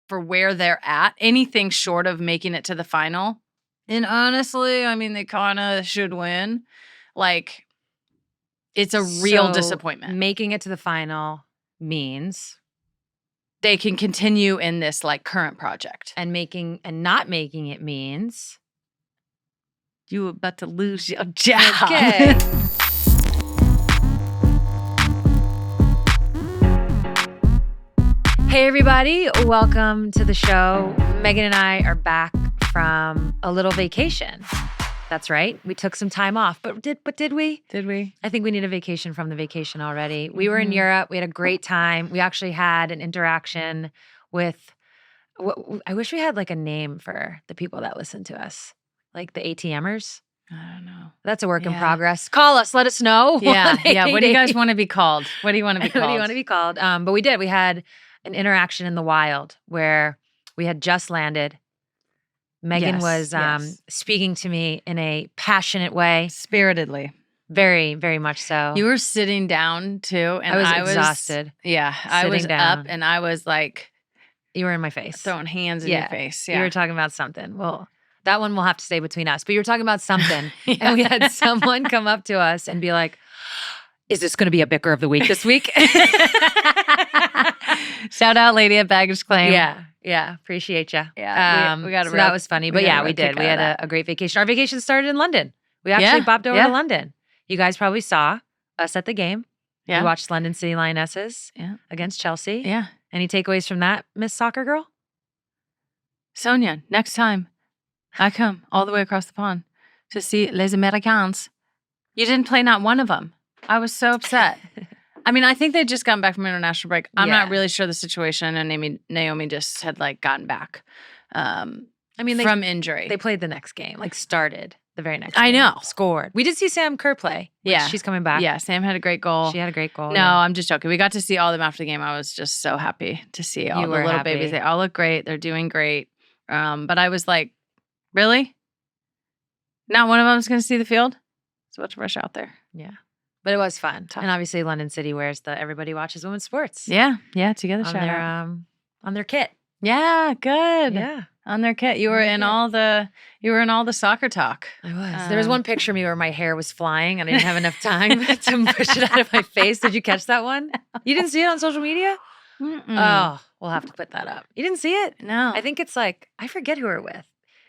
for where they're at, anything short of making it to the final. And honestly, I mean, they kind of should win. Like, it's a real disappointment. Making it to the final means they can continue in this like current project. And not making it means you about to lose your job. Okay. Hey everybody, welcome to the show. Megan and I are back from a little vacation. That's right. We took some time off, but did we? Did we? I think we need a vacation from the vacation already. We were in Europe. We had a great time. We actually had an interaction with, I wish we had like a name for the people that listen to us, like the ATMers. I don't know. That's a work in progress. Call us. Let us know. Yeah. What do you guys want to be called? What do you want to be called? What do you want to be called? But we did. We had an interaction in the wild where we had just landed. Megan was speaking to me in a passionate way. Spiritedly. Very, very much so. You were sitting down too. And I was exhausted. Yeah. I was down. up and I was like. You were in my face. Throwing hands in your face. Yeah. You were talking about something. Well, that one will have to stay between us. But you were talking about something. And we had someone come up to us and be like, is this going to be a Bicker of the Week this week? Shout out lady at Baggage Claim. Yeah. Appreciate you. Yeah. We got so that was funny. But yeah, we did. We had a great vacation. Our vacation started in London. We actually bopped over to London. You guys probably saw us at the game. Yeah. We watched London City Lionesses against Chelsea. Yeah. Any takeaways from that, Miss Soccer Girl? Sonia, next time I come all the way across the pond to see Les Americans. You didn't play not one of them. I was so upset. I mean, I think they'd just gotten back from international break. I'm not really sure the situation, and Naomi just had like gotten back. From injury. They played the next game, like started the very next game. I know. Scored. We did see Sam Kerr play. Yeah. She's coming back. Yeah, Sam had a great goal. She had a great goal. No, I'm just joking. We got to see all of them after the game. I was just so happy to see all the little babies. They all look great. They're doing great. But I was like, really? Not one of them's going to see the field? So let's rush out there. Yeah. But it was fun. Tough. And obviously London City wears the Everybody Watches Women's Sports. Yeah. Together on their kit. Yeah, good. Yeah. On their kit. You were in all the soccer talk. I was. There was one picture of me where my hair was flying and I didn't have enough time to push it out of my face. Did you catch that one? You didn't see it on social media? Mm-mm. Oh, we'll have to put that up. You didn't see it? No. I think it's like, I forget who we're with.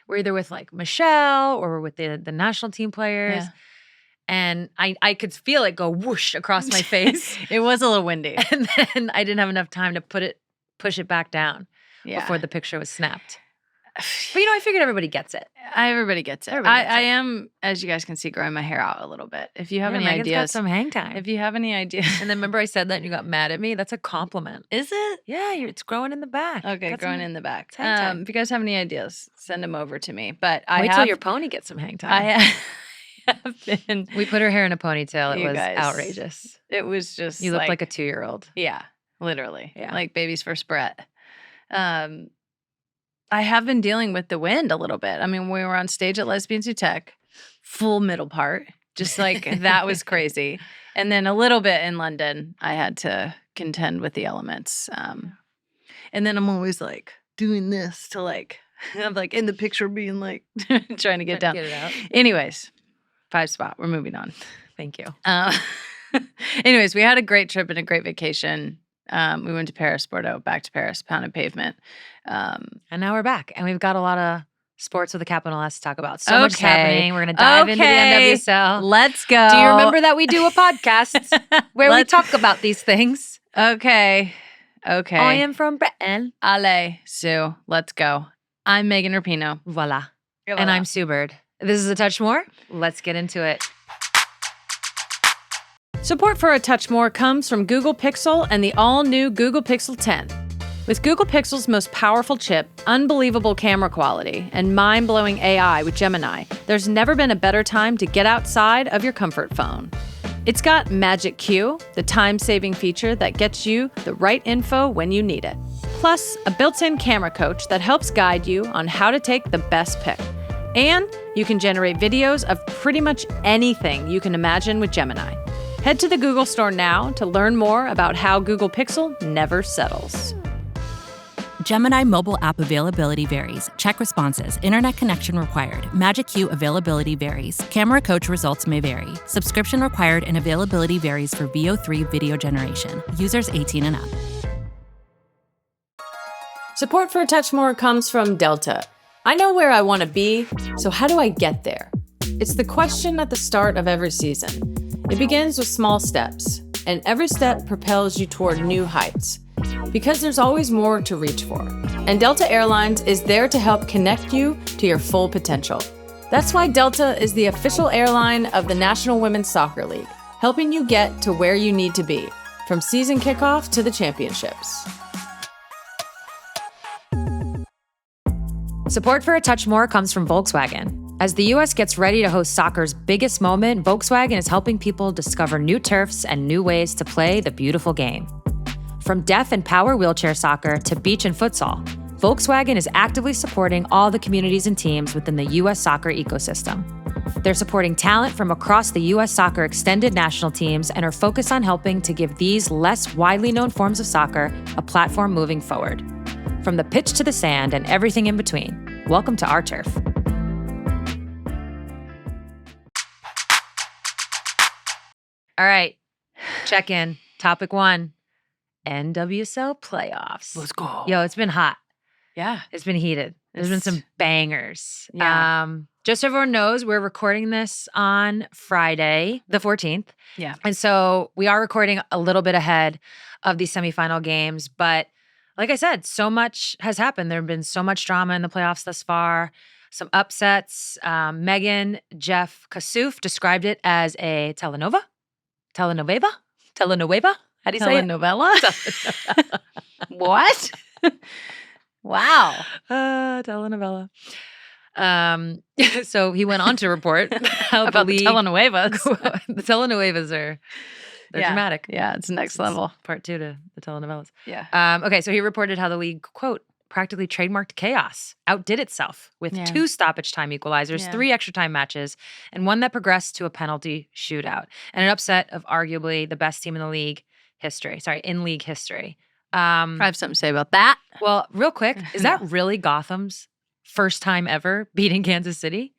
We're either with like Michelle or we're with the national team players. Yeah. And I could feel it go whoosh across my face. It was a little windy. And then I didn't have enough time to push it back down before the picture was snapped. But I figured everybody gets it. Everybody gets it. I am, as you guys can see, growing my hair out a little bit. If you have any Megan's ideas. Got some hang time. If you have any ideas. And then remember I said that and you got mad at me? That's a compliment. Is it? Yeah, it's growing in the back. Okay, growing in the back. If you guys have any ideas, send them over to me. But wait till your pony gets some hang time. I have been. We put her hair in a ponytail. It was outrageous. It was just you looked like a 2-year-old. Yeah, literally. Yeah. Like baby's first breath. I have been dealing with the wind a little bit. I mean, we were on stage at Lesbians Who Tech, full middle part, just like that was crazy. And then a little bit in London, I had to contend with the elements. And then I'm always like doing this to like, I'm like in the picture being like trying to get down. Get it out. Anyways, 5 spot. We're moving on. Thank you. Anyways, we had a great trip and a great vacation. We went to Paris, Bordeaux, back to Paris, pounded pavement. And now we're back. And we've got a lot of sports with a capital S to talk about. So much is happening. We're going to dive into the NWSL. Let's go. Do you remember that we do a podcast where we talk about these things? Okay. I am from Britain. Allez, Sue. Let's go. I'm Megan Rapinoe. Voila. And I'm Sue Bird. This is A Touch More. Let's get into it. Support for A Touch More comes from Google Pixel and the all-new Google Pixel 10. With Google Pixel's most powerful chip, unbelievable camera quality, and mind-blowing AI with Gemini, there's never been a better time to get outside of your comfort phone. It's got Magic Q, the time-saving feature that gets you the right info when you need it. Plus, a built-in camera coach that helps guide you on how to take the best pic. And you can generate videos of pretty much anything you can imagine with Gemini. Head to the Google store now to learn more about how Google Pixel never settles. Gemini mobile app availability varies. Check responses. Internet connection required. Magic Queue availability varies. Camera coach results may vary. Subscription required and availability varies for VO3 video generation. Users 18 and up. Support for A Touch More comes from Delta. I know where I want to be, so how do I get there? It's the question at the start of every season. It begins with small steps, and every step propels you toward new heights. Because there's always more to reach for. And Delta Airlines is there to help connect you to your full potential. That's why Delta is the official airline of the National Women's Soccer League, helping you get to where you need to be, from season kickoff to the championships. Support for A Touch More comes from Volkswagen. As the U.S. gets ready to host soccer's biggest moment, Volkswagen is helping people discover new turfs and new ways to play the beautiful game. From deaf and power wheelchair soccer to beach and futsal, Volkswagen is actively supporting all the communities and teams within the U.S. soccer ecosystem. They're supporting talent from across the U.S. soccer extended national teams and are focused on helping to give these less widely known forms of soccer a platform moving forward. From the pitch to the sand and everything in between, welcome to our turf. All right, check in. Topic 1, NWSL playoffs. Let's go. Yo, it's been hot. Yeah. It's been heated. There's been some bangers. Yeah. Just so everyone knows, we're recording this on Friday, the 14th. Yeah. And so we are recording a little bit ahead of these semifinal games. But like I said, so much has happened. There have been so much drama in the playoffs thus far. Some upsets. Megan Jeff Kassouf described it as a telenovela? How do you say it? Telenovela? What? Wow. Telenovela. So he went on to report how about the telenovelas. The telenovelas they're dramatic. Yeah, it's next level. Part 2 to the telenovelas. Yeah. Okay, so he reported how the league, quote, practically trademarked chaos, outdid itself with 2 stoppage time equalizers, 3 extra time matches, and 1 that progressed to a penalty shootout, and an upset of arguably the best team in league history. I have something to say about that. Well, real quick, is that really Gotham's first time ever beating Kansas City?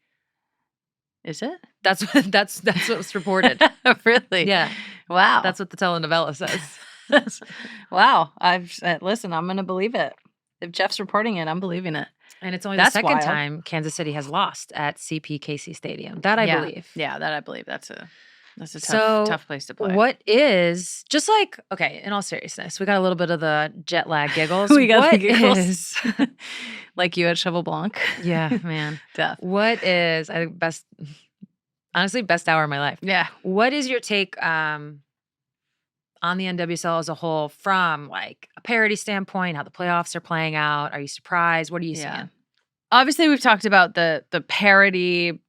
Is it? That's what's reported. Really? Yeah. Wow. That's what the telenovela says. Wow. Listen, I'm going to believe it. If Jeff's reporting it, I'm believing it. And it's only the second time Kansas City has lost at CPKC Stadium. That I believe. Yeah, that I believe. That's a tough place to play. What is, just like, okay, in all seriousness, we got a little bit of the jet lag giggles. We got the giggles. Is, like you at Cheval Blanc. Yeah, man. Tough. What is, I think best hour of my life. Yeah. What is your take on the NWSL as a whole from like a parity standpoint, how the playoffs are playing out? Are you surprised? What are you seeing? Obviously, we've talked about the parity,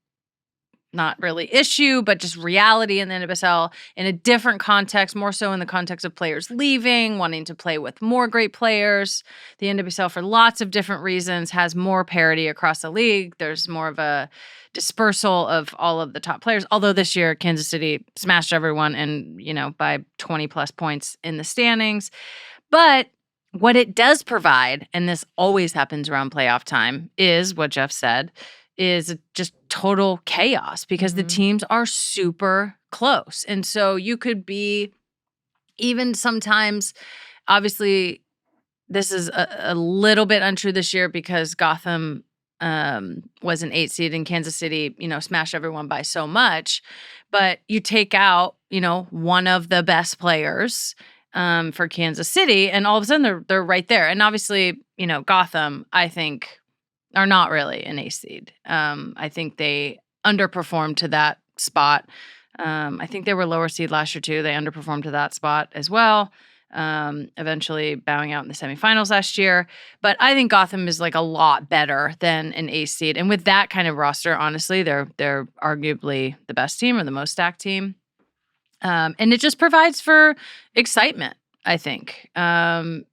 not really issue, but just reality in the NWSL in a different context, more so in the context of players leaving, wanting to play with more great players. The NWSL, for lots of different reasons, has more parity across the league. There's more of a dispersal of all of the top players. Although this year, Kansas City smashed everyone and, by 20 plus points in the standings. But what it does provide, and this always happens around playoff time, is what Jeff said, is just total chaos because the teams are super close. And so you could be even sometimes, obviously, this is a little bit untrue this year because Gotham was an 8 seed and Kansas City, smashed everyone by so much. But you take out, one of the best players for Kansas City, and all of a sudden they're right there. And obviously, Gotham, I think, are not really an 8 seed. I think they underperformed to that spot. I think they were lower seed last year too. They underperformed to that spot as well. Eventually bowing out in the semifinals last year. But I think Gotham is like a lot better than an 8 seed. And with that kind of roster, honestly, they're arguably the best team or the most stacked team. And it just provides for excitement, I think.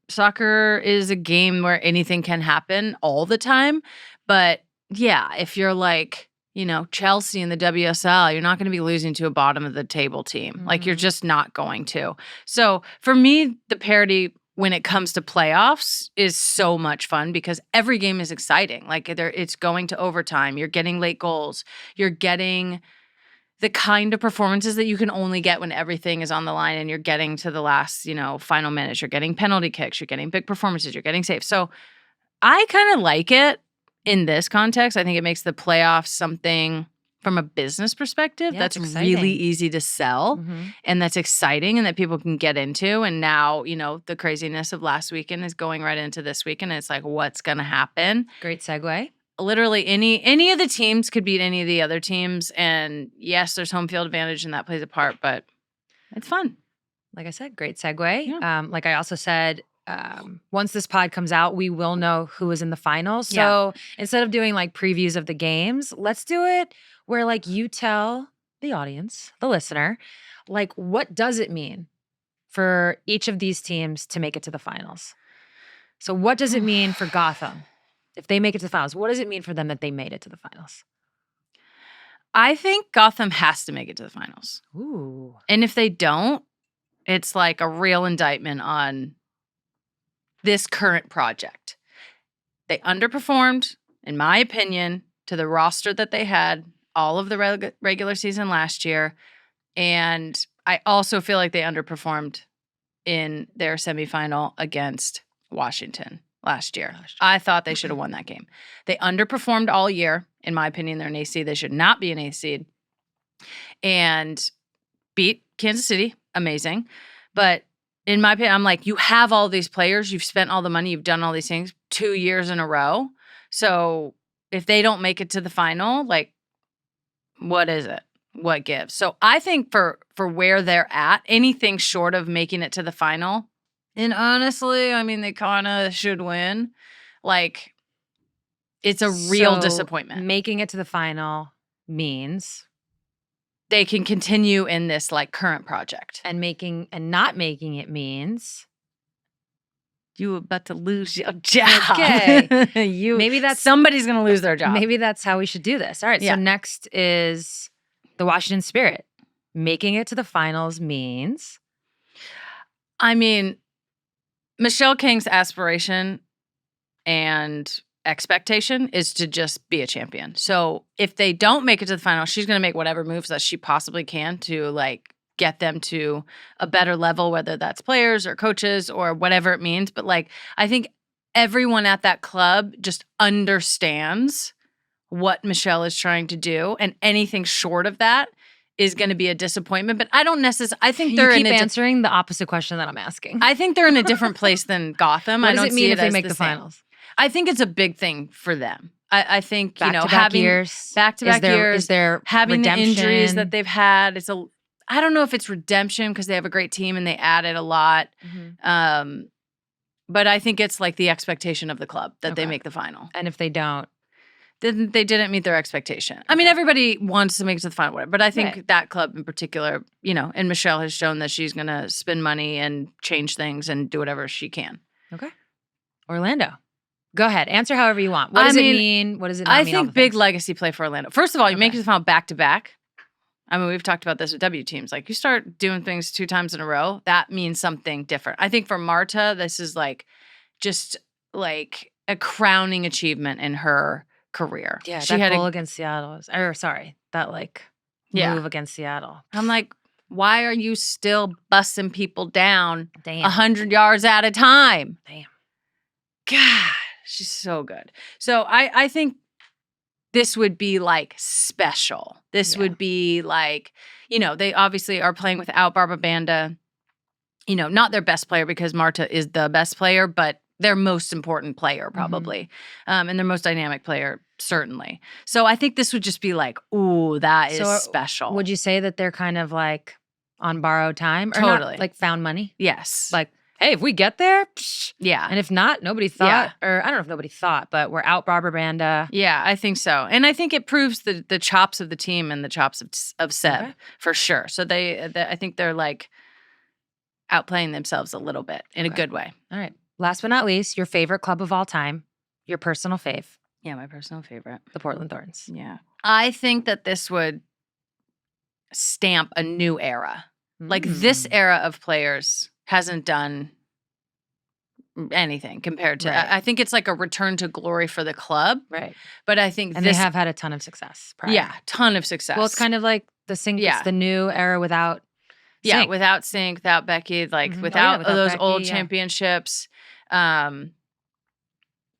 Soccer is a game where anything can happen all the time. But yeah, if you're like, Chelsea in the WSL, you're not going to be losing to a bottom of the table team. Like, you're just not going to. So for me, the parity when it comes to playoffs is so much fun because every game is exciting. Like it's going to overtime. You're getting late goals. You're getting the kind of performances that you can only get when everything is on the line and you're getting to the last, final minutes. You're getting penalty kicks. You're getting big performances. You're getting saves. So I kind of like it in this context. I think it makes the playoffs something from a business perspective that's really easy to sell and that's exciting and that people can get into. And now, the craziness of last weekend is going right into this weekend. And it's like, what's going to happen? Great segue. Literally any of the teams could beat any of the other teams. And yes, there's home field advantage and that plays a part, but it's fun. Like I said, great segue. Yeah. Like I also said, once this pod comes out, we will know who is in the finals. So instead of doing like previews of the games, let's do it where like you tell the audience, the listener, like what does it mean for each of these teams to make it to the finals? So what does it mean for Gotham if they make it to the finals? What does it mean for them that they made it to the finals? I think Gotham has to make it to the finals. Ooh. And if they don't, it's like a real indictment on this current project. They underperformed, in my opinion, to the roster that they had all of the regular season last year. And I also feel like they underperformed in their semifinal against Washington last year. I thought they should have won that game. They underperformed all year. In my opinion, they're an AC. They should not be an AC. And beat Kansas City. Amazing. But in my opinion, I'm like, you have all these players. You've spent all the money. You've done all these things 2 years in a row. So if they don't make it to the final, like, what is it? What gives? So I think for where they're at, anything short of making it to the final, and honestly, I mean, they kind of should win. Like, it's a real disappointment. Making it to the final means they can continue in this like current project. And not making it means you about to lose your job. Okay. Maybe that's somebody's going to lose their job. Maybe that's how we should do this. All right. So next is the Washington Spirit. Making it to the finals means? I mean, Michelle King's aspiration and expectation is to just be a champion. So if they don't make it to the final, she's going to make whatever moves that she possibly can to like get them to a better level, whether that's players or coaches or whatever it means. But like, I think everyone at that club just understands what Michelle is trying to do. And anything short of that is going to be a disappointment. But I don't necessarily, I think they're answering the opposite question that I'm asking. I think they're in a different place than Gotham. What I don't does it mean see if they as make the same. Finals? I think it's a big thing for them. I think, Back-to-back years, is there having redemption? The injuries that they've had. I don't know if it's redemption because they have a great team and they added a lot. Mm-hmm. But I think it's like the expectation of the club that they make the final. And if they don't, then they didn't meet their expectation. I mean, everybody wants to make it to the final, whatever. But I think that club in particular, and Michelle has shown that she's going to spend money and change things and do whatever she can. Okay. Orlando. Go ahead. Answer however you want. What does it mean? What does it not mean? I think big legacy play for Orlando. First of all, you make it to the final back-to-back. I mean, we've talked about this with W teams. Like, you start doing things 2 times in a row, that means something different. I think for Marta, this is like just like a crowning achievement in her career. Yeah, she had goal against Seattle. Move against Seattle. I'm like, why are you still busting people down 100 yards at a time? Damn. God, she's so good. So I think this would be like special. This would be like, they obviously are playing without Barbara Banda. Not their best player because Marta is the best player, but their most important player probably. And their most dynamic player, certainly. So I think this would just be like, ooh, that is special. Would you say that they're kind of like on borrowed time? Or totally. Not, like found money? Yes. Like, hey, if we get there, yeah. And if not, nobody thought, or I don't know if nobody thought, but we're out Barbara Banda. Yeah, I think so. And I think it proves the chops of the team and the chops of Seb for sure. So I think they're like outplaying themselves a little bit in a good way. All right. Last but not least, your favorite club of all time, your personal fave. Yeah, my personal favorite. The Portland Thorns. Yeah. I think that this would stamp a new era. Like this era of players hasn't done anything compared to. Right. I think it's like a return to glory for the club. Right. But I think And they have had a ton of success prior. Yeah, ton of success. Well, it's kind of like the it's the new era without Sink. Without Sink, without Becky, like without those Becky, old championships.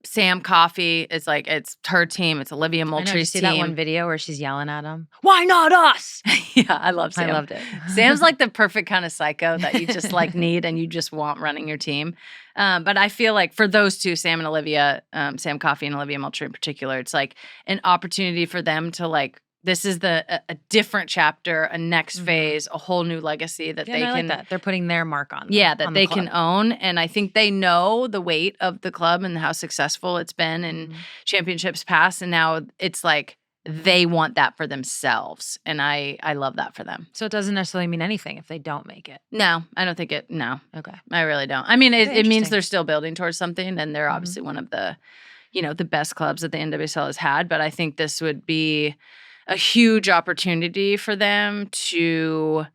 Sam Coffey is like, it's her team. It's Olivia Moultrie's team. You see team. that one video where she's yelling at him? Why not us? Yeah, I love Sam. I loved it. Sam's like the perfect kind of psycho that you just like need and you just want running your team. But I feel like for those two, Sam and Olivia, Sam Coffey and Olivia Moultrie in particular, it's like an opportunity for them to like, this is a different chapter, a next phase, a whole new legacy that they I can. Like that. They're putting their mark on. That they can own, and I think they know the weight of the club and how successful it's been in championships past, and now it's like they want that for themselves, and I love that for them. So it doesn't necessarily mean anything if they don't make it. No, I don't think it. No, okay, I really don't. I mean, it means they're still building towards something, and they're obviously one of the, the best clubs that the NWSL has had. But I think this would be a huge opportunity for them to,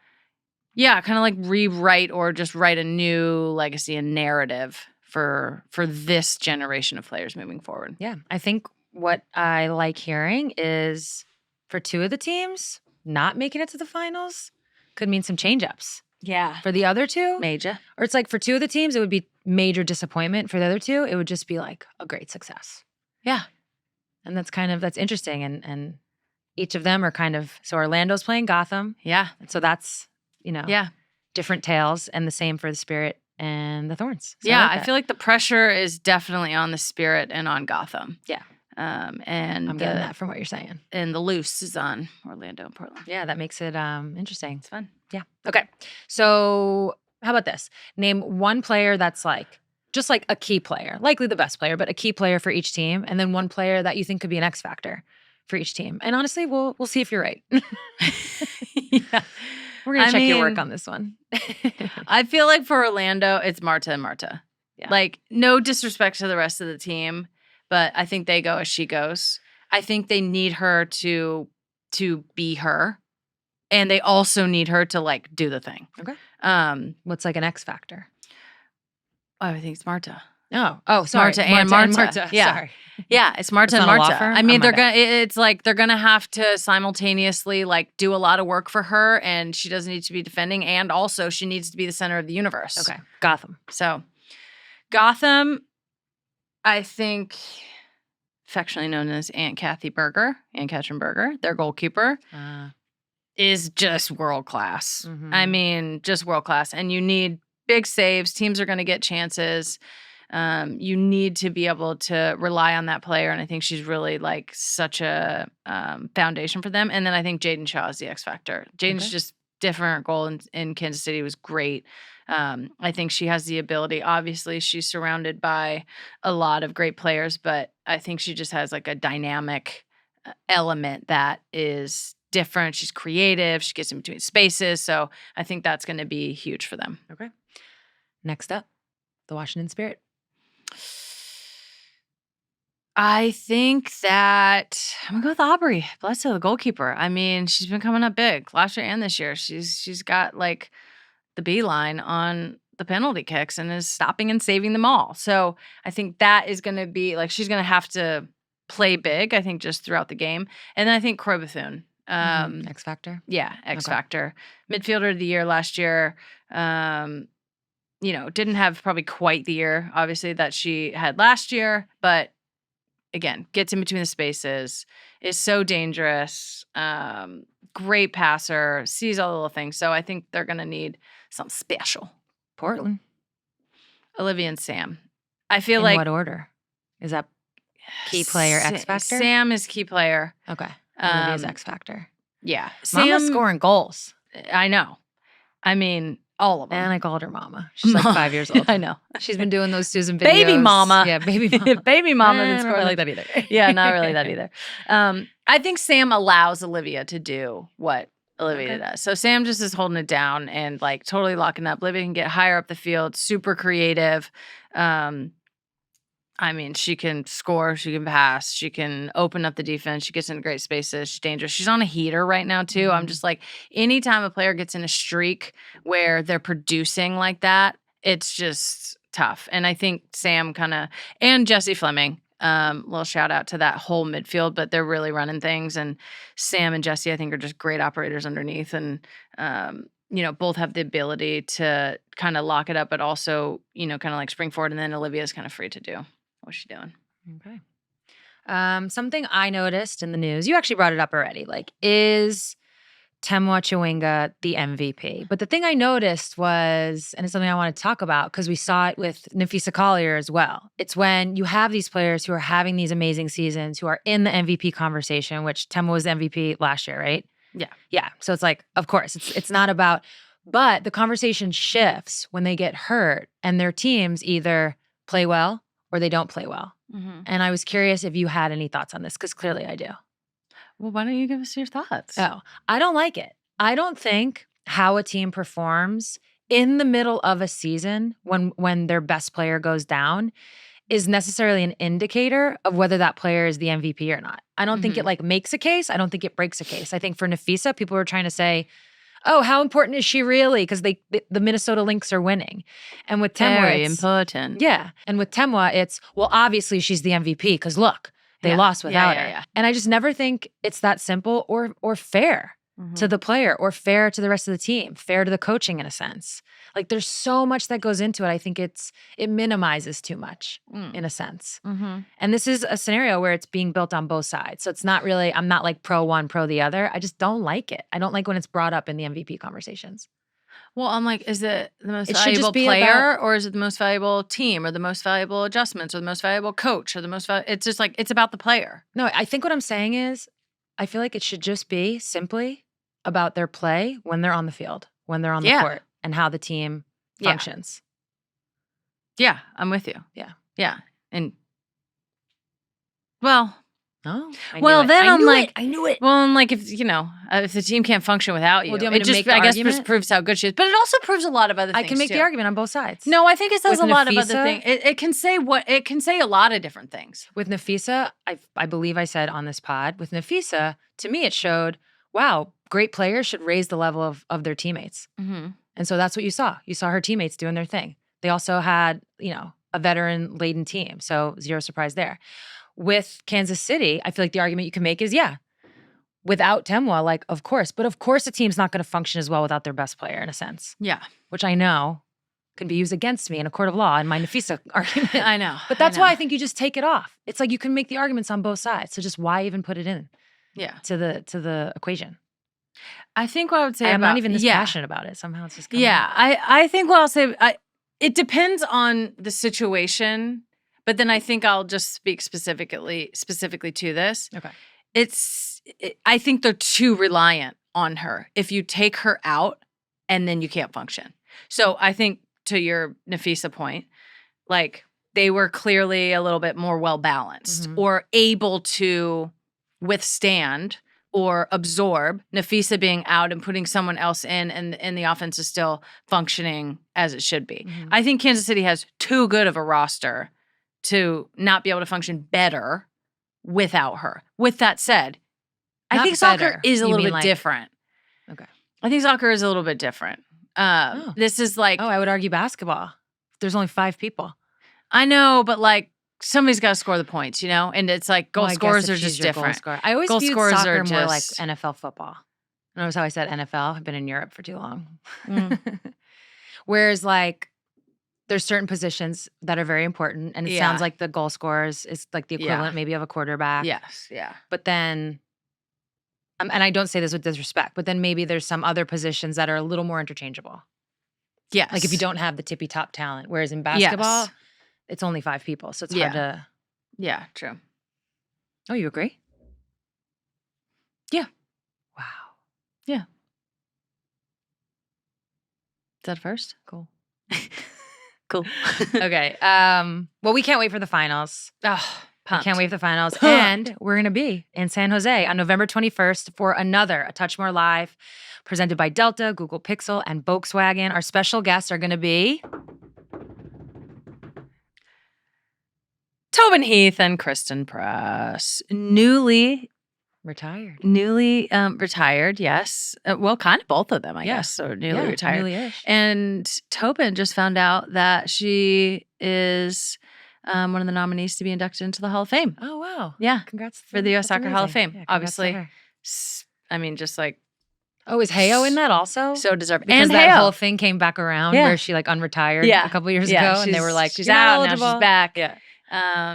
kind of like rewrite or just write a new legacy and narrative for this generation of players moving forward. Yeah, I think what I like hearing is for two of the teams, not making it to the finals could mean some change-ups. Yeah. For the other two, major. Or it's like for two of the teams, it would be major disappointment. For the other two, it would just be like a great success. Yeah. And that's interesting. And each of them are kind of, so Orlando's playing Gotham. Yeah. So that's, different tales, and the same for the Spirit and the Thorns. So I feel like the pressure is definitely on the Spirit and on Gotham. Yeah. And I'm getting that from what you're saying. And the loose is on Orlando and Portland. Yeah, that makes it interesting. It's fun. Yeah. Okay. So how about this? Name one player that's like, just like a key player, likely the best player, but a key player for each team, and then one player that you think could be an X factor for each team. And honestly, we'll see if you're right. Yeah. We're going to check your work on this one. I feel like for Orlando, it's Marta and Marta. Yeah. Like, no disrespect to the rest of the team, but I think they go as she goes. I think they need her to be her. And they also need her to, like, do the thing. Okay. What's like an X factor? Oh, I think it's Marta. Oh, sorry. Marta and Marta. Yeah. Sorry. Yeah, it's Marta and not a law Marta. firm? I mean, Oh, my it's like they're gonna have to simultaneously like do a lot of work for her, and she doesn't need to be defending, and also she needs to be the center of the universe. Okay. Gotham. So, Gotham, I think, affectionately known as Aunt Katrin Berger, their goalkeeper, is just world class. I mean, just world class, and you need big saves. Teams are going to get chances. You need to be able to rely on that player, and I think she's really like such a foundation for them. And then I think Jaden Shaw is the X factor. Jaden's just different. Goal in Kansas City was great. I think she has the ability. Obviously, she's surrounded by a lot of great players, but I think she just has like a dynamic element that is different. She's creative. She gets in between spaces. So I think that's going to be huge for them. Okay. Next up, the Washington Spirit. I think that I'm gonna go with Aubrey Bledsoe, the goalkeeper. I mean, she's been coming up big last year and this year. She's got like the beeline on the penalty kicks and is stopping and saving them all. So I think that is gonna be like she's gonna have to play big. I think just throughout the game, and then I think Croy Bethune, X factor. Yeah, X factor, midfielder of the year last year. Didn't have probably quite the year, obviously, that she had last year, but again, gets in between the spaces, is so dangerous, great passer, sees all the little things. So I think they're going to need something special. Portland. Olivia and Sam. I feel in like. What order? Is that key player X factor? Sam is key player. Okay. Olivia's X factor. Yeah. Mama's scoring goals. I know. I mean, all of them. And I called her mama. She's like 5 years old. I know. She's been doing those Susan videos. Baby mama. Yeah, baby mama. Baby mama. I don't really like that either. Yeah, not really that either. I think Sam allows Olivia to do what Olivia does. So Sam just is holding it down and like totally locking up. Olivia can get higher up the field, super creative. I mean, she can score, she can pass, she can open up the defense, she gets into great spaces, she's dangerous. She's on a heater right now, too. I'm just like, anytime a player gets in a streak where they're producing like that, it's just tough. And I think Sam and Jesse Fleming, little shout out to that whole midfield, but they're really running things. And Sam and Jesse, I think, are just great operators underneath. And, both have the ability to kind of lock it up, but also, kind of like spring forward. And then Olivia's kind of free to do what she's doing. Okay. Something I noticed in the news, you actually brought it up already, like, is Temwa Chawinga the MVP? But the thing I noticed was, and it's something I want to talk about because we saw it with Nafisa Collier as well. It's when you have these players who are having these amazing seasons, who are in the MVP conversation, which Temwa was the MVP last year, right? Yeah. Yeah. So it's like, of course, it's not about, but the conversation shifts when they get hurt and their teams either play well or they don't play well. Mm-hmm. And I was curious if you had any thoughts on this, because clearly I do. Well, why don't you give us your thoughts? Oh, I don't like it. I don't think how a team performs in the middle of a season when their best player goes down is necessarily an indicator of whether that player is the MVP or not. I don't think it like makes a case. I don't think it breaks a case. I think for Nafisa, people were trying to say, oh, how important is she really? Because the Minnesota Lynx are winning. And with Temwa, very important. Yeah. And with Temwa, it's, well, obviously she's the MVP because look, they lost without her. Yeah. And I just never think it's that simple or fair to the player or fair to the rest of the team, fair to the coaching in a sense. Like there's so much that goes into it. I think it minimizes too much in a sense. And this is a scenario where it's being built on both sides. So it's not really, I'm not like pro one, pro the other. I just don't like it. I don't like when it's brought up in the MVP conversations. Well, I'm like, is it the most It should valuable just be player or is it the most valuable team or the most valuable adjustments or the most valuable coach or the most valuable, it's just like, it's about the player. No, I think what I'm saying is I feel like it should just be simply about their play when they're on the field, when they're on the court and how the team functions. Yeah, I'm with you. Yeah. Yeah. And well, oh, then I'm like, I knew it. Well, and like if the team can't function without you, Well, do you want me it to just make the I guess argument? proves how good she is. But it also proves a lot of other things. I can make too. the argument on both sides. No, I think it says With a lot of other Nafisa- things. It can say a lot of different things. With Nafisa, I believe I said on this pod, with Nafisa, to me it showed, wow, great players should raise the level of their teammates. And so that's what you saw. You saw her teammates doing their thing. They also had, a veteran-laden team. So zero surprise there. With Kansas City, I feel like the argument you can make is, without Temwa, like, of course. But of course a team's not going to function as well without their best player in a sense. Yeah. Which I know can be used against me in a court of law in my Nafisa argument. I know. But that's why I think you just take it off. It's like you can make the arguments on both sides. So just why even put it in? Yeah. To the equation. I think what I would say I'm not even this passionate about it. Somehow it's just coming out. I think what I'll say, it depends on the situation, but then I think I'll just speak specifically to this. Okay. I think they're too reliant on her. If you take her out and then you can't function. So I think to your Nafisa point, like they were clearly a little bit more well-balanced or able to withstand or absorb Nafisa being out and putting someone else in and the offense is still functioning as it should be. I think Kansas City has too good of a roster to not be able to function better without her. With that said, I think soccer is a little bit different. Okay. I think soccer is a little bit different. This is like... Oh, I would argue basketball. There's only 5 people. I know, but like somebody's got to score the points, And it's like goal scorers are just different. I always goal viewed scorers soccer are more like just- NFL football. Notice how I said NFL? I've been in Europe for too long. Whereas like there's certain positions that are very important and it sounds like the goal scorers is like the equivalent maybe of a quarterback. Yes, yeah. But then, and I don't say this with disrespect, but then maybe there's some other positions that are a little more interchangeable. Yes. Like if you don't have the tippy top talent, whereas in basketball, it's only 5 people. So it's hard to. Yeah, true. Oh, you agree? Yeah. Wow. Yeah. Is that first? Cool. Cool. Okay. Well, we can't wait for the finals. Oh, We can't wait for the finals. And we're going to be in San Jose on November 21st for another A Touch More Live presented by Delta, Google Pixel, and Volkswagen. Our special guests are going to be Tobin Heath and Kristen Press, newly Retired. Newly retired, yes. Well, kind of both of them, I guess. So newly retired. Newly-ish. And Tobin just found out that she is one of the nominees to be inducted into the Hall of Fame. Oh, wow. Yeah. Congrats. For the U.S. That's Soccer Hall of amazing. Fame. Yeah, congrats to Obviously, her. I mean, just like Oh, is Heyo in that also? so deserved. Because And that Heyo. whole thing came back around where she like unretired a couple years ago, and they were like, she's "You're not out, now eligible." she's back.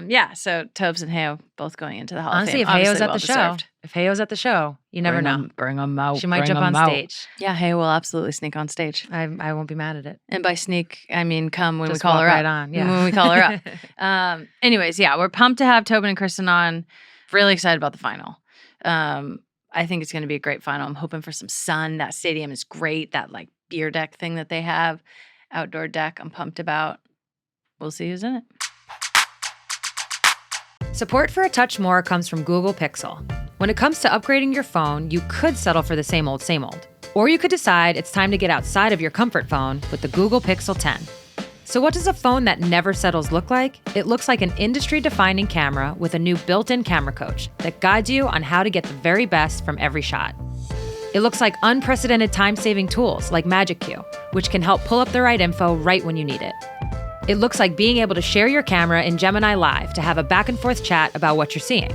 Yeah. So Tobes and Heyo both going into the Hall Honestly, of if Fame. Heyo's Obviously at the show, well-deserved. you never know. Bring them out. She might bring jump on 'em out. stage. Yeah, Heyo will absolutely sneak on stage. I won't be mad at it. And by sneak, I mean come when Just we call walk her right up. on, yeah. When we call her up. Anyways, yeah, we're pumped to have Tobin and Kristen on. Really excited about the final. I think it's going to be a great final. I'm hoping for some sun. That stadium is great. That like beer deck thing that they have, outdoor deck, I'm pumped about. We'll see who's in it. Support for A Touch More comes from Google Pixel. When it comes to upgrading your phone, you could settle for the same old, same old. Or you could decide it's time to get outside of your comfort phone with the Google Pixel 10. So what does a phone that never settles look like? It looks like an industry-defining camera with a new built-in camera coach that guides you on how to get the very best from every shot. It looks like unprecedented time-saving tools like Magic Q, which can help pull up the right info right when you need it. It looks like being able to share your camera in Gemini Live to have a back-and-forth chat about what you're seeing.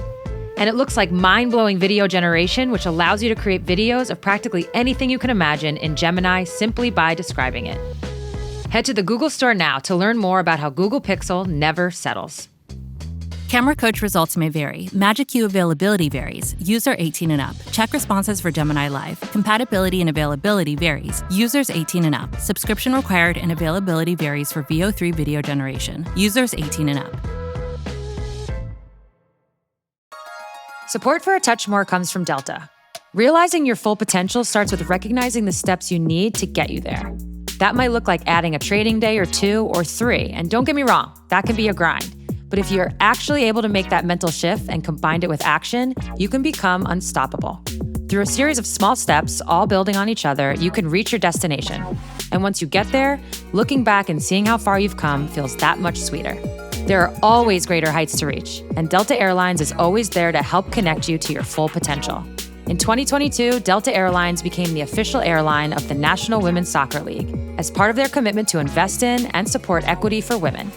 And it looks like mind-blowing video generation, which allows you to create videos of practically anything you can imagine in Gemini simply by describing it. Head to the Google Store now to learn more about how Google Pixel never settles. Camera coach results may vary. Magic Q availability varies. User 18 and up. Check responses for Gemini Live. Compatibility and availability varies. Users 18 and up. Subscription required and availability varies for VO3 video generation. Users 18 and up. Support for A Touch More comes from Delta. Realizing your full potential starts with recognizing the steps you need to get you there. That might look like adding a training day or 2 or 3, and don't get me wrong, that can be a grind. But if you're actually able to make that mental shift and combine it with action, you can become unstoppable. Through a series of small steps, all building on each other, you can reach your destination. And once you get there, looking back and seeing how far you've come feels that much sweeter. There are always greater heights to reach, and Delta Airlines is always there to help connect you to your full potential. In 2022, Delta Airlines became the official airline of the National Women's Soccer League as part of their commitment to invest in and support equity for women.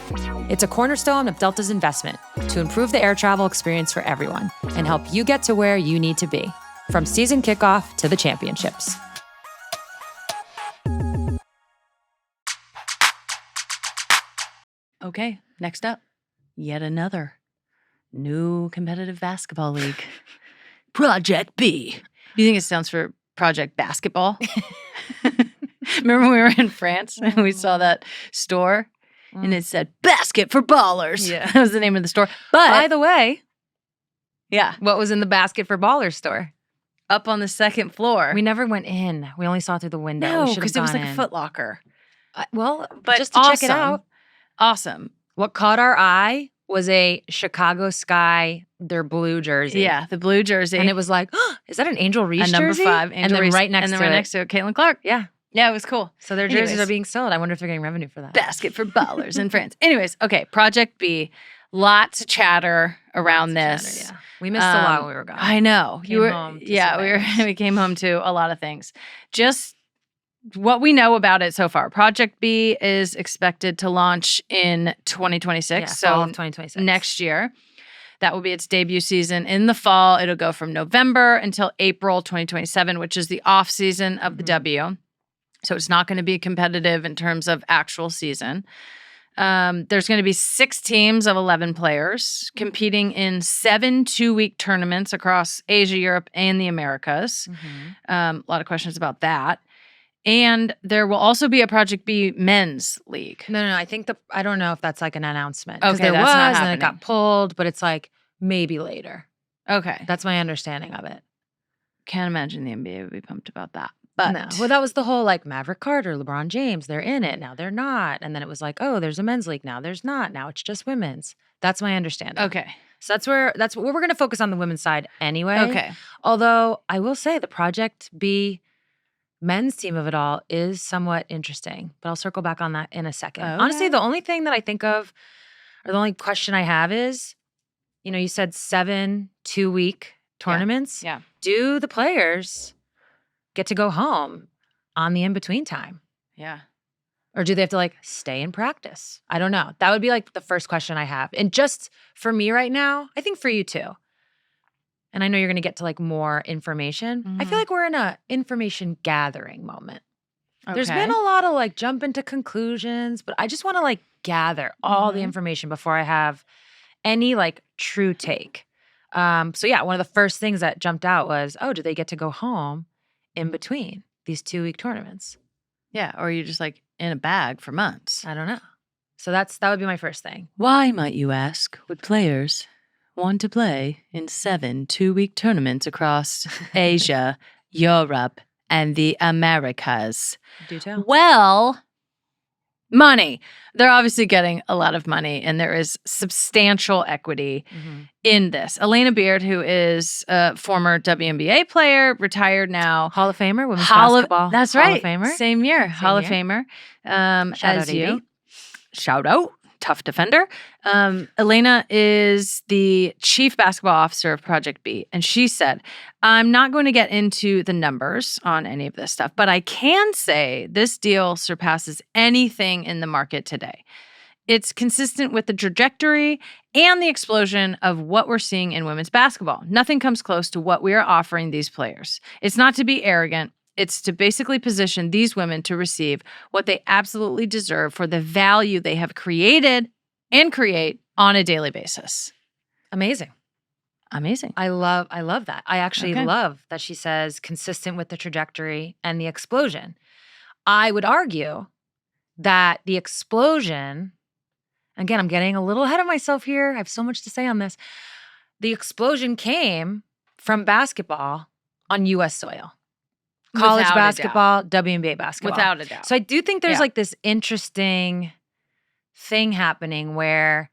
It's a cornerstone of Delta's investment to improve the air travel experience for everyone and help you get to where you need to be, from season kickoff to the championships. Okay, next up, yet another new competitive basketball league. Project B. Do you think it stands for Project Basketball? Remember when we were in France and we saw that store and it said Basket for Ballers? Yeah. That was the name of the store. But By the way, yeah, what was in the Basket for Ballers store? up on the second floor. We never went in. We only saw through the window. No, We should have because it was gone like a in. Foot Locker. Well, But just to check it out. Awesome. What caught our eye was a Chicago Sky, their blue jersey. Yeah, the blue jersey. And it was like, oh, is that an Angel Reese a number jersey? 5. And then right next to it. Caitlin Clark. Yeah. Yeah, it was cool. So their jerseys Anyways. are being sold. I wonder if they're getting revenue for that. Basket for Ballers in France. Anyways, okay, Project B. Lots of chatter around Lots of this. chatter, yeah. We missed a lot when we were gone. I know. Came home to some things. We came home to a lot of things. Just what we know about it so far. Project B is expected to launch in 2026. Yeah, so fall of 2026. next year. That will be its debut season in the fall. It'll go from November until April 2027, which is the off season of the W. So it's not going to be competitive in terms of actual season. There's going to be 6 teams of 11 players competing in 7 2-week tournaments across Asia, Europe, and the Americas. A lot of questions about that. And there will also be a Project B men's league. No. I don't know if that's like an announcement. Because Okay, there that's was, not and then it happening. got pulled, but it's like maybe later. Okay. That's my understanding of it. Can't imagine the NBA would be pumped about that. But No. Well, that was the whole like Maverick Carter, LeBron James, they're in it. Now they're not. And then it was like, oh, there's a men's league now. There's not. Now it's just women's. That's my understanding. okay. So that's where we're going to focus on the women's side anyway. Okay. Although I will say the Project B men's team of it all is somewhat interesting, but I'll circle back on that in a second. Okay. Honestly, the only thing that I think of, or the only question I have is, you said 7 2-week tournaments, Yeah. do the players get to go home on the in-between time? Yeah. Or do they have to like stay in practice? I don't know. That would be like the first question I have. And just for me right now, I think for you too. And I know you're going to get to like more information. I feel like we're in a information gathering moment. Okay. There's been a lot of like jump into conclusions, but I just want to like gather all the information before I have any like true take. So yeah, one of the first things that jumped out was, oh, do they get to go home in between these 2-week tournaments? Yeah. Or you're just like in a bag for months. I don't know. So that would be my first thing. Why, might you ask, would players want to play in 7 2-week tournaments across Asia, Europe, and the Americas? Do tell. Well, money. They're obviously getting a lot of money, and there is substantial equity in this. Elena Beard, who is a former WNBA player, retired now. Hall of Famer, women's basketball. That's Hall right. of Famer. Same year. Hall of Famer. Shout as out, you. AD. Shout out. Tough defender. Elena is the chief basketball officer of Project B. And she said, I'm not going to get into the numbers on any of this stuff, but I can say this deal surpasses anything in the market today. It's consistent with the trajectory and the explosion of what we're seeing in women's basketball. Nothing comes close to what we are offering these players. It's not to be arrogant. It's to basically position these women to receive what they absolutely deserve for the value they have created and create on a daily basis. Amazing. Amazing. I love that. I actually love that she says consistent with the trajectory and the explosion. I would argue that the explosion, again, I'm getting a little ahead of myself here. I have so much to say on this. The explosion came from basketball on U.S. soil. College Without a basketball, WNBA basketball. Without a doubt. So I do think there's like this interesting thing happening where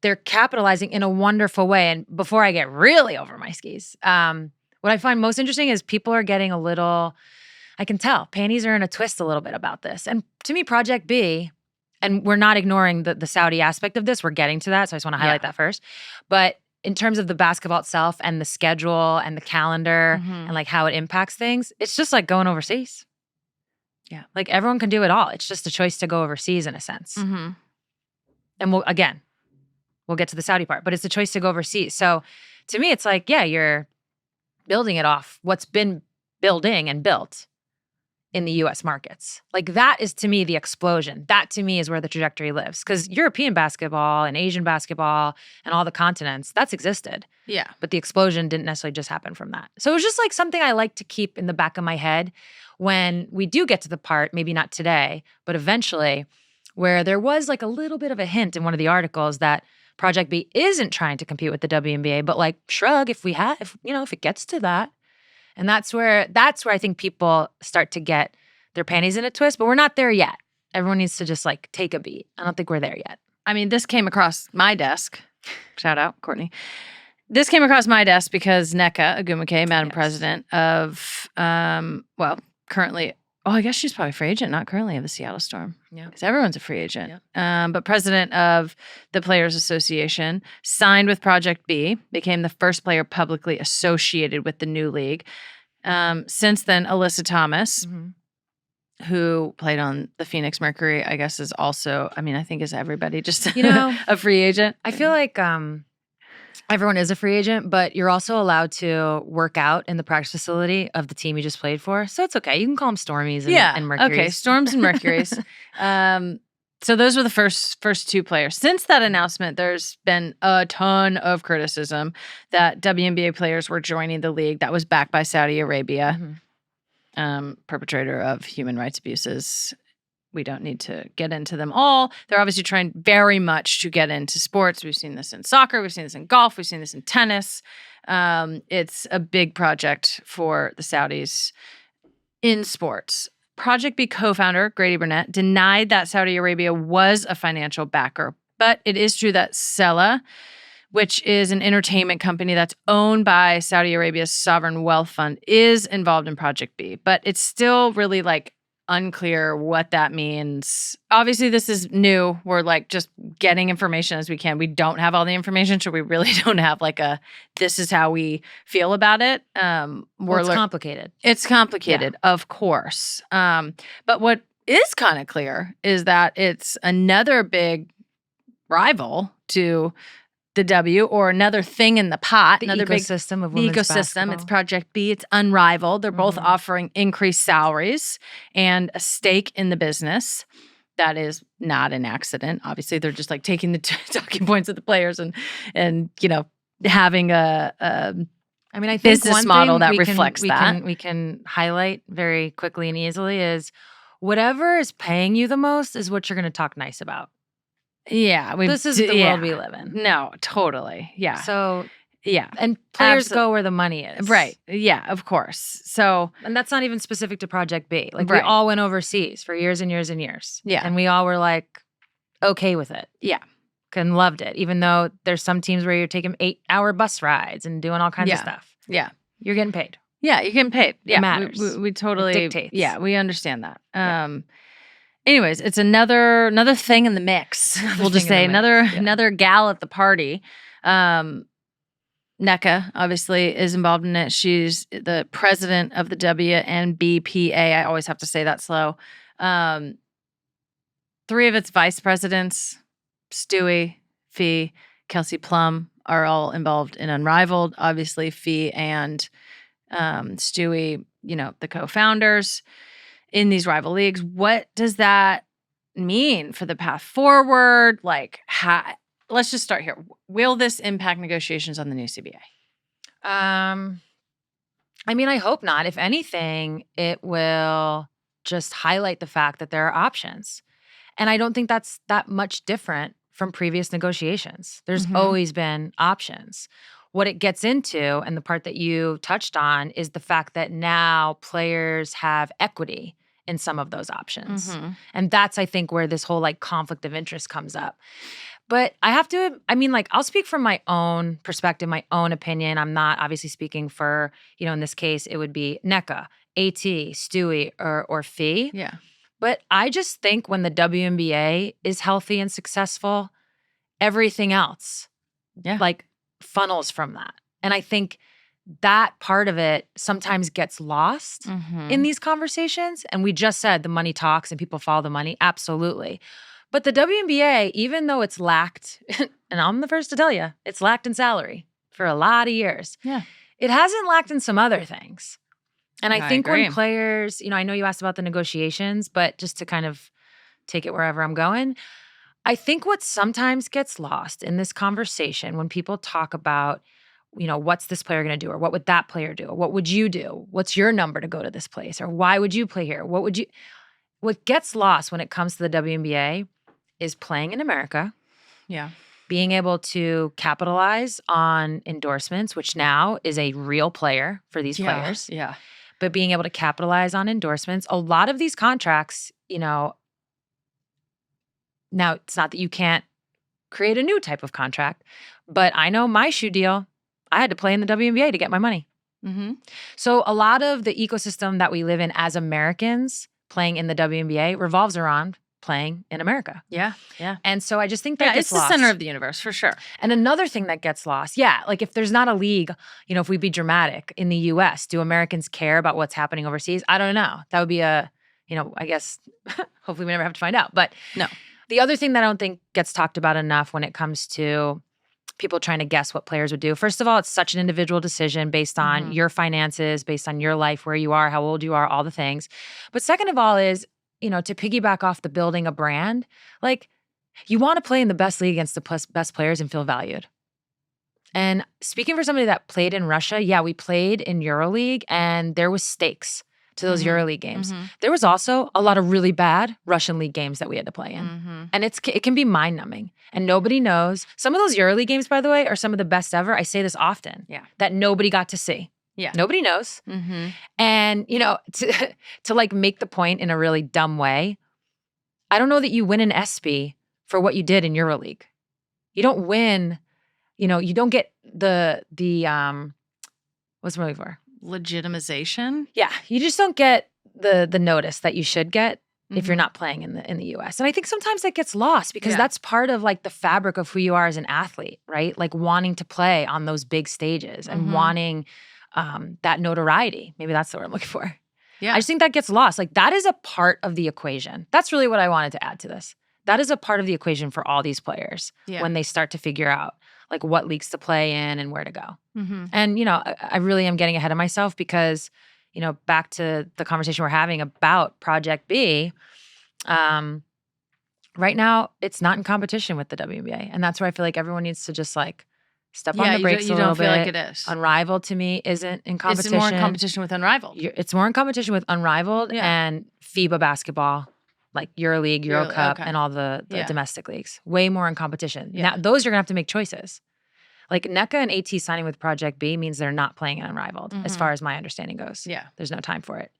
they're capitalizing in a wonderful way. And before I get really over my skis, what I find most interesting is people are getting a little, I can tell, panties are in a twist a little bit about this. And to me, Project B, and we're not ignoring the Saudi aspect of this, we're getting to that, so I just want to highlight that first. But in terms of the basketball itself and the schedule and the calendar and like how it impacts things, it's just like going overseas. Yeah. Like everyone can do it all. It's just a choice to go overseas in a sense. And we'll get to the Saudi part, but it's a choice to go overseas. So to me, it's like, yeah, you're building it off what's been building and built in the US markets. Like that is to me the explosion. That to me is where the trajectory lives. Because European basketball and Asian basketball and all the continents, that's existed. Yeah. But the explosion didn't necessarily just happen from that. So it was just like something I like to keep in the back of my head when we do get to the part, maybe not today, but eventually, where there was like a little bit of a hint in one of the articles that Project B isn't trying to compete with the WNBA, but like shrug if it gets to that. And that's where I think people start to get their panties in a twist, but we're not there yet. Everyone needs to just like take a beat. I don't think we're there yet. I mean, this came across my desk. Shout out, Courtney. This came across my desk because Nneka Agumake, Madam President of, currently, I guess she's probably free agent, not currently of the Seattle Storm. Yeah. Because everyone's a free agent. Yeah. But president of the Players Association, signed with Project B, became the first player publicly associated with the new league. Since then, Alyssa Thomas, who played on the Phoenix Mercury, I guess is also, I think is everybody just a free agent? I feel like everyone is a free agent, but you're also allowed to work out in the practice facility of the team you just played for. So it's okay. You can call them Stormies and Mercuries. Okay, Storms and Mercuries. So those were the first two players. Since that announcement, there's been a ton of criticism that WNBA players were joining the league that was backed by Saudi Arabia, perpetrator of human rights abuses. We don't need to get into them all. They're obviously trying very much to get into sports. We've seen this in soccer. We've seen this in golf. We've seen this in tennis. It's a big project for the Saudis in sports. Project B co-founder Grady Burnett denied that Saudi Arabia was a financial backer, but it is true that Sela, which is an entertainment company that's owned by Saudi Arabia's sovereign wealth fund, is involved in Project B. But it's still really like unclear what that means. Obviously, this is new. We're like just getting information as we can. We don't have all the information, so we really don't have like this is how we feel about it. It's complicated. It's complicated, of course. But what is kind of clear is that it's another big rival to the W, or another thing in the pot, another ecosystem of big women's ecosystem. basketball. It's Project B. It's unrivaled. They're both offering increased salaries and a stake in the business. That is not an accident. Obviously, they're just like taking the talking points of the players and having a I think business one model thing that reflects that. we can highlight very quickly and easily is whatever is paying you the most is what you're going to talk nice about. Yeah. This is the world we live in. No, totally. Yeah. So, yeah. and players go where the money is. Right. Yeah, of course. So, and that's not even specific to Project B. Like Right. we all went overseas for years and years and years. Yeah. And we all were like okay with it. Yeah. And loved it. Even though there's some teams where you're taking 8-hour bus rides and doing all kinds of stuff. Yeah. You're getting paid. Yeah, you're getting paid. Yeah. Matters. We totally It dictates. Yeah, we understand that. Anyways, it's another thing in the mix. We'll just say another gal at the party. NECA obviously is involved in it. She's the president of the WNBPA. I always have to say that slow. 3 of its vice presidents, Stewie, Fee, Kelsey Plum, are all involved in Unrivaled. Obviously, Fee and Stewie, the co-founders in these rival leagues. What does that mean for the path forward? Like, let's just start here. Will this impact negotiations on the new CBA? I hope not. If anything, it will just highlight the fact that there are options. And I don't think that's that much different from previous negotiations. There's always been options. What it gets into, and the part that you touched on, is the fact that now players have equity in some of those options. And that's, I think, where this whole like conflict of interest comes up. But I have to, I'll speak from my own perspective, my own opinion. I'm not obviously speaking for, in this case, it would be NECA, AT, Stewie, or Fee. Yeah. But I just think when the WNBA is healthy and successful, everything else funnels from that. And I think that part of it sometimes gets lost in these conversations. And we just said the money talks and people follow the money. Absolutely. But the WNBA, even though it's lacked, and I'm the first to tell you, it's lacked in salary for a lot of years. Yeah. It hasn't lacked in some other things. And I think agree. when players, I know you asked about the negotiations, but just to kind of take it wherever I'm going, I think what sometimes gets lost in this conversation when people talk about, what's this player going to do? Or what would that player do? Or what would you do? What's your number to go to this place? Or why would you play here? What gets lost when it comes to the WNBA is playing in America. Yeah. Being able to capitalize on endorsements, which now is a real player for these players. Yeah. But being able to capitalize on endorsements. A lot of these contracts, now it's not that you can't create a new type of contract, but I know my shoe deal, I had to play in the WNBA to get my money. So a lot of the ecosystem that we live in as Americans playing in the WNBA revolves around playing in America. Yeah. Yeah. And so I just think that it's the center of the universe for sure. And another thing that gets lost, like if there's not a league, if we be dramatic in the US, do Americans care about what's happening overseas? I don't know. That would be I guess, hopefully we never have to find out. But no. The other thing that I don't think gets talked about enough when it comes to people trying to guess what players would do. First of all, it's such an individual decision based on your finances, based on your life, where you are, how old you are, all the things. But second of all is, to piggyback off the building a brand, like you want to play in the best league against the best players and feel valued. And speaking for somebody that played in Russia, we played in EuroLeague and there was stakes to those EuroLeague games. There was also a lot of really bad Russian league games that we had to play in. And it can be mind-numbing. And nobody knows. Some of those EuroLeague games, by the way, are some of the best ever. I say this often. Yeah. That nobody got to see. Yeah. Nobody knows. And, to like make the point in a really dumb way, I don't know that you win an ESPY for what you did in EuroLeague. You don't win, you don't get the what's it really for? Legitimization? Yeah. You just don't get the notice that you should get if you're not playing in the US. And I think sometimes that gets lost because that's part of like the fabric of who you are as an athlete, right? Like wanting to play on those big stages and wanting that notoriety. Maybe that's the word I'm looking for. Yeah. I just think that gets lost. Like that is a part of the equation. That's really what I wanted to add to this. That is a part of the equation for all these players when they start to figure out like what leagues to play in and where to go. And, you know, I really am getting ahead of myself because, you know, back to the conversation we're having about Project B, right now it's not in competition with the WNBA. And that's where I feel like everyone needs to just like step on the brakes a little bit. You don't feel like it is. Unrivaled to me isn't in competition. It's more in competition with Unrivaled. It's more in competition with Unrivaled and FIBA basketball, like EuroLeague, EuroCup, and all the domestic leagues. Way more in competition. Now, those you're going to have to make choices. Like NECA and AT signing with Project B means they're not playing in Unrivaled, as far as my understanding goes. Yeah. There's no time for it.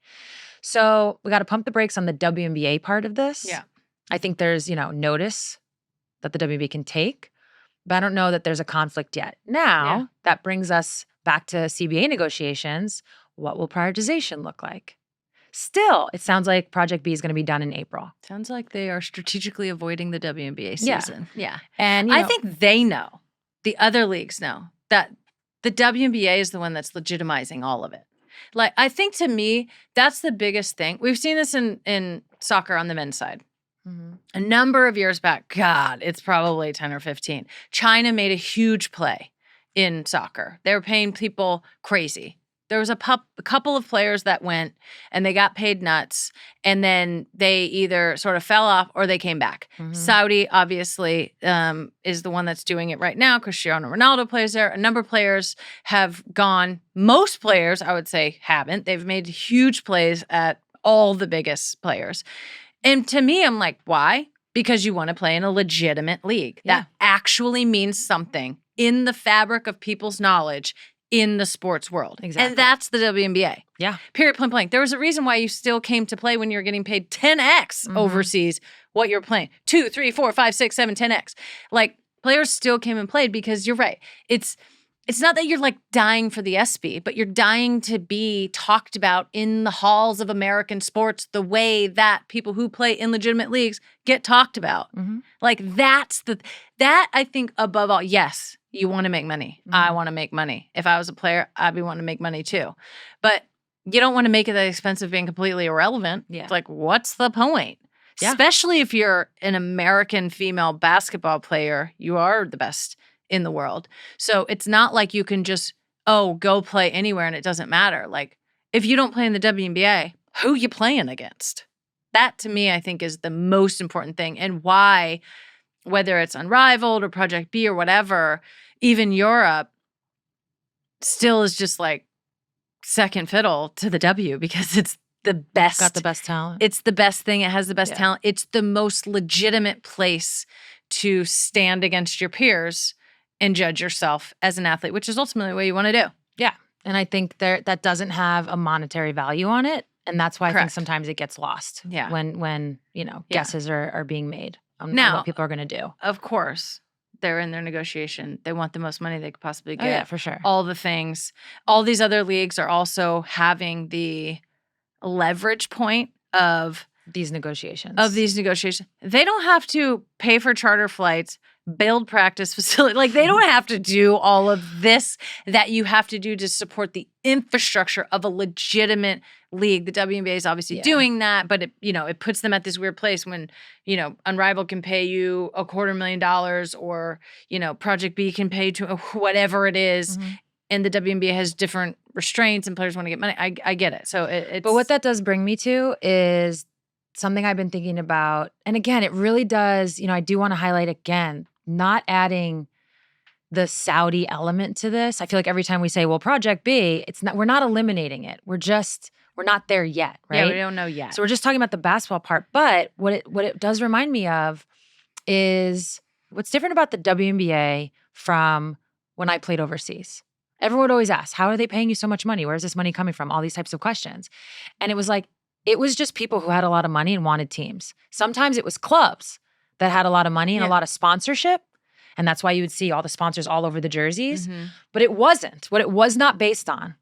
So we got to pump the brakes on the WNBA part of this. Yeah. I think there's, you know, notice that the WNBA can take, but I don't know that there's a conflict yet. Now, that brings us back to CBA negotiations. What will prioritization look like? Still, it sounds like Project B is going to be done in April. Sounds like they are strategically avoiding the WNBA season. Yeah. And you know, I think they know, the other leagues know, that the WNBA is the one that's legitimizing all of it. Like, I think to me, that's the biggest thing. We've seen this in soccer on the men's side. A number of years back, God, it's probably 10 or 15. China made a huge play in soccer. They were paying people crazy. There was a couple of players that went and they got paid nuts, and then they either sort of fell off or they came back. Saudi, obviously, is the one that's doing it right now. Cristiano Ronaldo plays there. A number of players have gone. Most players, I would say, haven't. They've made huge plays at all the biggest players. And to me, I'm like, why? Because you want to play in a legitimate league that actually means something in the fabric of people's knowledge in the sports world. Exactly. And that's the WNBA. Yeah. Period, point blank. There was a reason why you still came to play when you were getting paid 10x overseas what you're playing. 2, 3, 4, 5, 6, 7, 10x. Like, players still came and played because you're right. It's not that you're like dying for the ESPY, but you're dying to be talked about in the halls of American sports the way that people who play in legitimate leagues get talked about. Like that I think above all, yes, you want to make money. I want to make money. If I was a player, I'd be wanting to make money too. But you don't want to make it that expensive being completely irrelevant. Yeah. It's like, what's the point? Yeah. Especially if you're an American female basketball player, you are the best in the world. So it's not like you can just, go play anywhere and it doesn't matter. Like, if you don't play in the WNBA, who you playing against? That, to me, I think is the most important thing, and why, whether it's Unrivaled or Project B or whatever, even Europe still is just like second fiddle to the W, because it's the best. Got the best talent. It's the best thing. It has the best talent. It's the most legitimate place to stand against your peers and judge yourself as an athlete, which is ultimately what you want to do. Yeah. And I think that doesn't have a monetary value on it. And that's why I think sometimes it gets lost when you know, guesses are being made on what people are going to do. Of course, they're in their negotiation. They want the most money they could possibly get. Oh, yeah, for sure. All the things. All these other leagues are also having the leverage point of these negotiations. They don't have to pay for charter flights, build practice facility. Like, they don't have to do all of this that you have to do to support the infrastructure of a legitimate league. The WNBA is obviously doing that, but it puts them at this weird place when, Unrivaled can pay you $250,000 or, Project B can pay to whatever it is. And the WNBA has different restraints and players want to get money. I get it. So it's. But what that does bring me to is something I've been thinking about. And again, it really does, I do want to highlight again, not adding the Saudi element to this. I feel like every time we say, well, Project B, we're not eliminating it. We're not there yet, right? Yeah, we don't know yet. So we're just talking about the basketball part. But what it does remind me of is what's different about the WNBA from when I played overseas. Everyone would always ask, how are they paying you so much money? Where's this money coming from? All these types of questions. And it was like, it was just people who had a lot of money and wanted teams. Sometimes it was clubs that had a lot of money and a lot of sponsorship. And that's why you would see all the sponsors all over the jerseys. But it wasn't. What it was not based on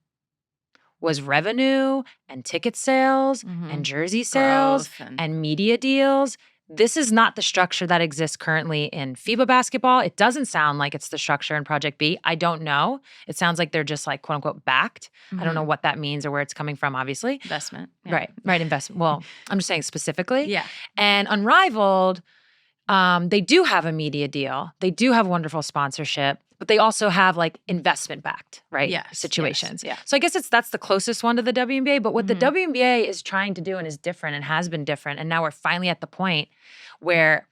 was revenue and ticket sales and jersey sales Growth and media deals. This is not the structure that exists currently in FIBA basketball. It doesn't sound like it's the structure in Project B. I don't know. It sounds like they're just like, quote unquote, backed. I don't know what that means or where it's coming from, obviously. Investment. Yeah. Right, investment. Well, I'm just saying specifically. Yeah. And Unrivaled, they do have a media deal. They do have wonderful sponsorship, but they also have like investment backed, right? Yes, Situations. yes, yeah. So I guess that's the closest one to the WNBA. But what the WNBA is trying to do and is different and has been different, and now we're finally at the point where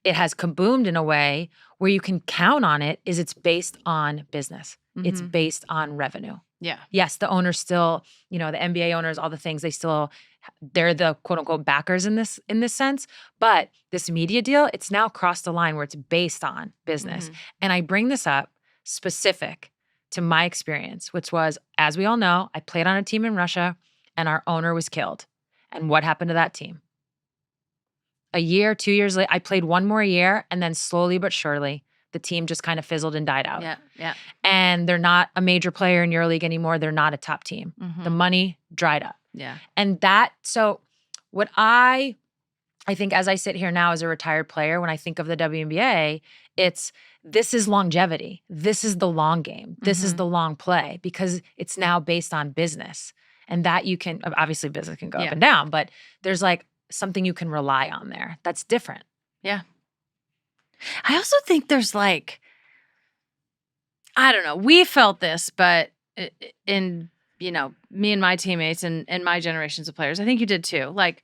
it has kaboomed in a way where you can count on it, is it's based on business. It's based on revenue. Yeah. Yes, the owners still, the NBA owners, all the things, they're the quote unquote backers in this sense. But this media deal, it's now crossed the line where it's based on business. And I bring this up specific to my experience, which was, as we all know, I played on a team in Russia and our owner was killed. And what happened to that team? A year, 2 years later, I played one more year, and then slowly but surely, the team just kind of fizzled and died out. Yeah. And they're not a major player in EuroLeague anymore. They're not a top team. The money dried up. Yeah. And so what I think as I sit here now as a retired player, when I think of the WNBA, this is longevity. This is the long game. This is the long play, because it's now based on business. And that you can, obviously business can go up and down, but there's like something you can rely on there. That's different. Yeah. I also think there's like, I don't know, we felt this, but in, me and my teammates and my generations of players, I think you did too. Like,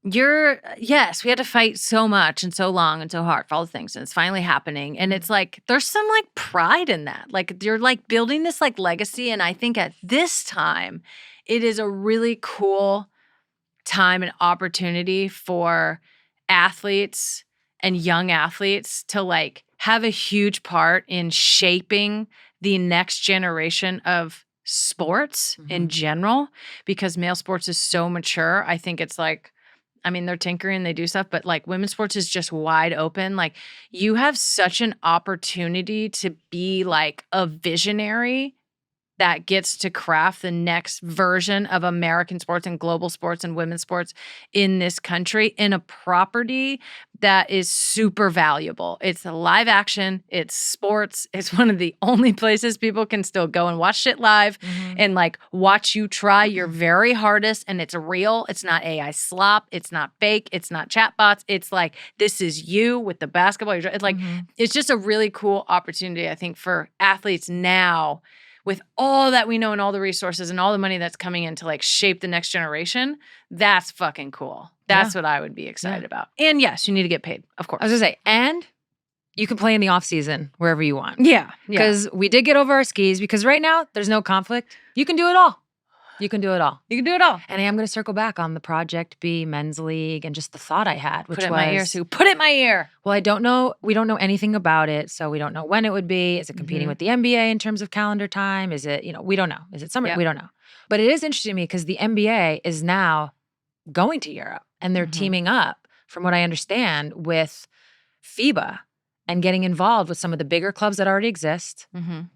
yes, we had to fight so much and so long and so hard for all the things, and it's finally happening. And it's like, there's some like pride in that. Like, you're like building this like legacy. And I think at this time, it is a really cool time and opportunity for athletes and young athletes to like have a huge part in shaping the next generation of sports in general, because male sports is so mature. I think it's like, they're tinkering, they do stuff, but like women's sports is just wide open. Like, you have such an opportunity to be like a visionary that gets to craft the next version of American sports and global sports and women's sports in this country in a property that is super valuable. It's a live action, it's sports. It's one of the only places people can still go and watch shit live and like watch you try your very hardest, and it's real. It's not AI slop. It's not fake. It's not chatbots. It's like, this is you with the basketball. It's like, it's just a really cool opportunity, I think, for athletes now, with all that we know and all the resources and all the money that's coming in to like shape the next generation. That's fucking cool. That's what I would be excited about. And yes, you need to get paid, of course. I was gonna say, and you can play in the off season wherever you want. Yeah. Because we did get over our skis, because right now there's no conflict. You can do it all. You can do it all. You can do it all. And I am going to circle back on the Project B men's league and just the thought I had, which Put it was, in my ear, Sue. Put it in my ear. Well, I don't know. We don't know anything about it, so we don't know when it would be. Is it competing with the NBA in terms of calendar time? Is it, we don't know. Is it summer? We don't know. But it is interesting to me because the NBA is now going to Europe, and they're teaming up, from what I understand, with FIBA and getting involved with some of the bigger clubs that already exist,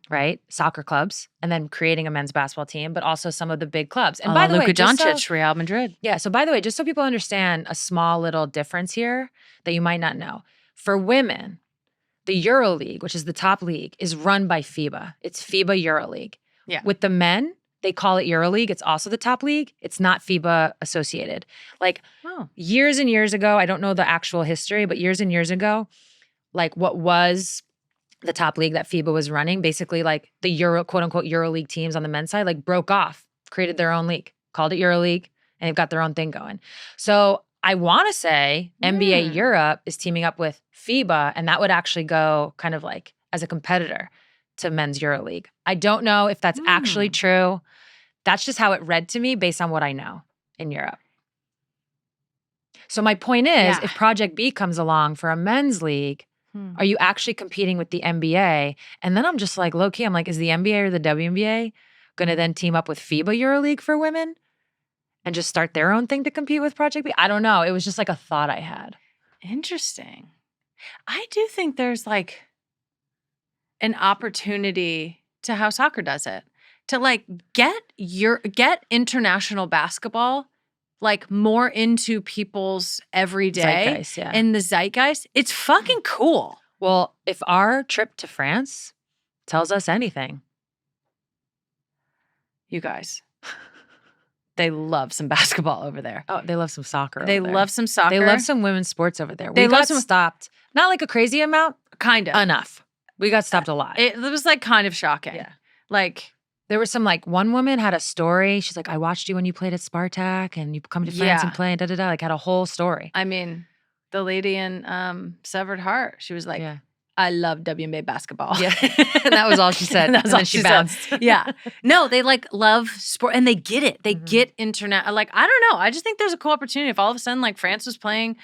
right? Soccer clubs, and then creating a men's basketball team, but also some of the big clubs. And by the way, Luka Doncic, Real Madrid. Yeah, so by the way, just so people understand a small little difference here that you might not know. For women, the EuroLeague, which is the top league, is run by FIBA. It's FIBA EuroLeague. Yeah. With the men, they call it EuroLeague. It's also the top league. It's not FIBA associated. Like years and years ago, I don't know the actual history, but years and years ago, like what was the top league that FIBA was running, basically like the quote unquote EuroLeague teams on the men's side, like broke off, created their own league, called it EuroLeague, and they've got their own thing going. So I want to say NBA Europe is teaming up with FIBA, and that would actually go kind of like as a competitor to men's EuroLeague. I don't know if that's actually true. That's just how it read to me based on what I know in Europe. So my point is, if Project B comes along for a men's league, are you actually competing with the NBA? And then I'm just like, low-key, I'm like, is the NBA or the WNBA going to then team up with FIBA EuroLeague for women and just start their own thing to compete with Project B? I don't know. It was just like a thought I had. Interesting. I do think there's like an opportunity to how soccer does it, to like get international basketball like more into people's everyday Zeitgeist, yeah. and the zeitgeist. It's fucking cool. Well, if our trip to France tells us anything, you guys, they love some basketball over there. oh, they love some soccer. They over there. love some soccer. They love some women's sports over there. They We love got some- stopped, not like a crazy amount, kind of. enough. We got stopped a lot. It was like kind of shocking. Yeah. Like, There was some like one woman had a story. She's like, I watched you when you played at Spartak and you come to France and play, da da da. Like had a whole story. I mean, the lady in Severed Heart, she was like, Yeah. I love WNBA basketball. Yeah. And that was all she said. That was And all then she she said. bounced. Yeah. No, they like love sport and they get it. They get internet. Like, I don't know. I just think there's a cool opportunity. If all of a sudden like France was playing,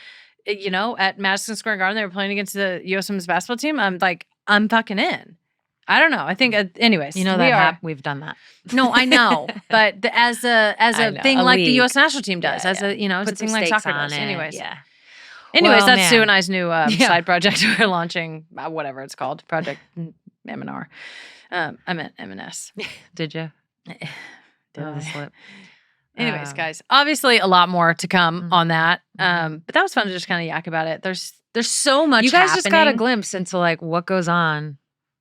you know, at Madison Square Garden, they were playing against the US Women's basketball team. I'm like, I'm fucking in. I don't know. I think, anyways, You know that we've done that. No, I know, but as a know, thing a like the league. U.S. national team does, Yeah, as a as Put a thing some like stakes soccer on does. it. Anyways, Yeah. anyways, Well, that's man. Sue and I's new Yeah. side project we're launching, whatever it's called, Project M&R. I meant M&S. Did you? Did That was a I? slip. Anyways, guys, obviously a lot more to come Mhm. on that. Mhm. But that was fun to just kind of yak about it. There's so much. You guys just got a happening. glimpse into like what goes on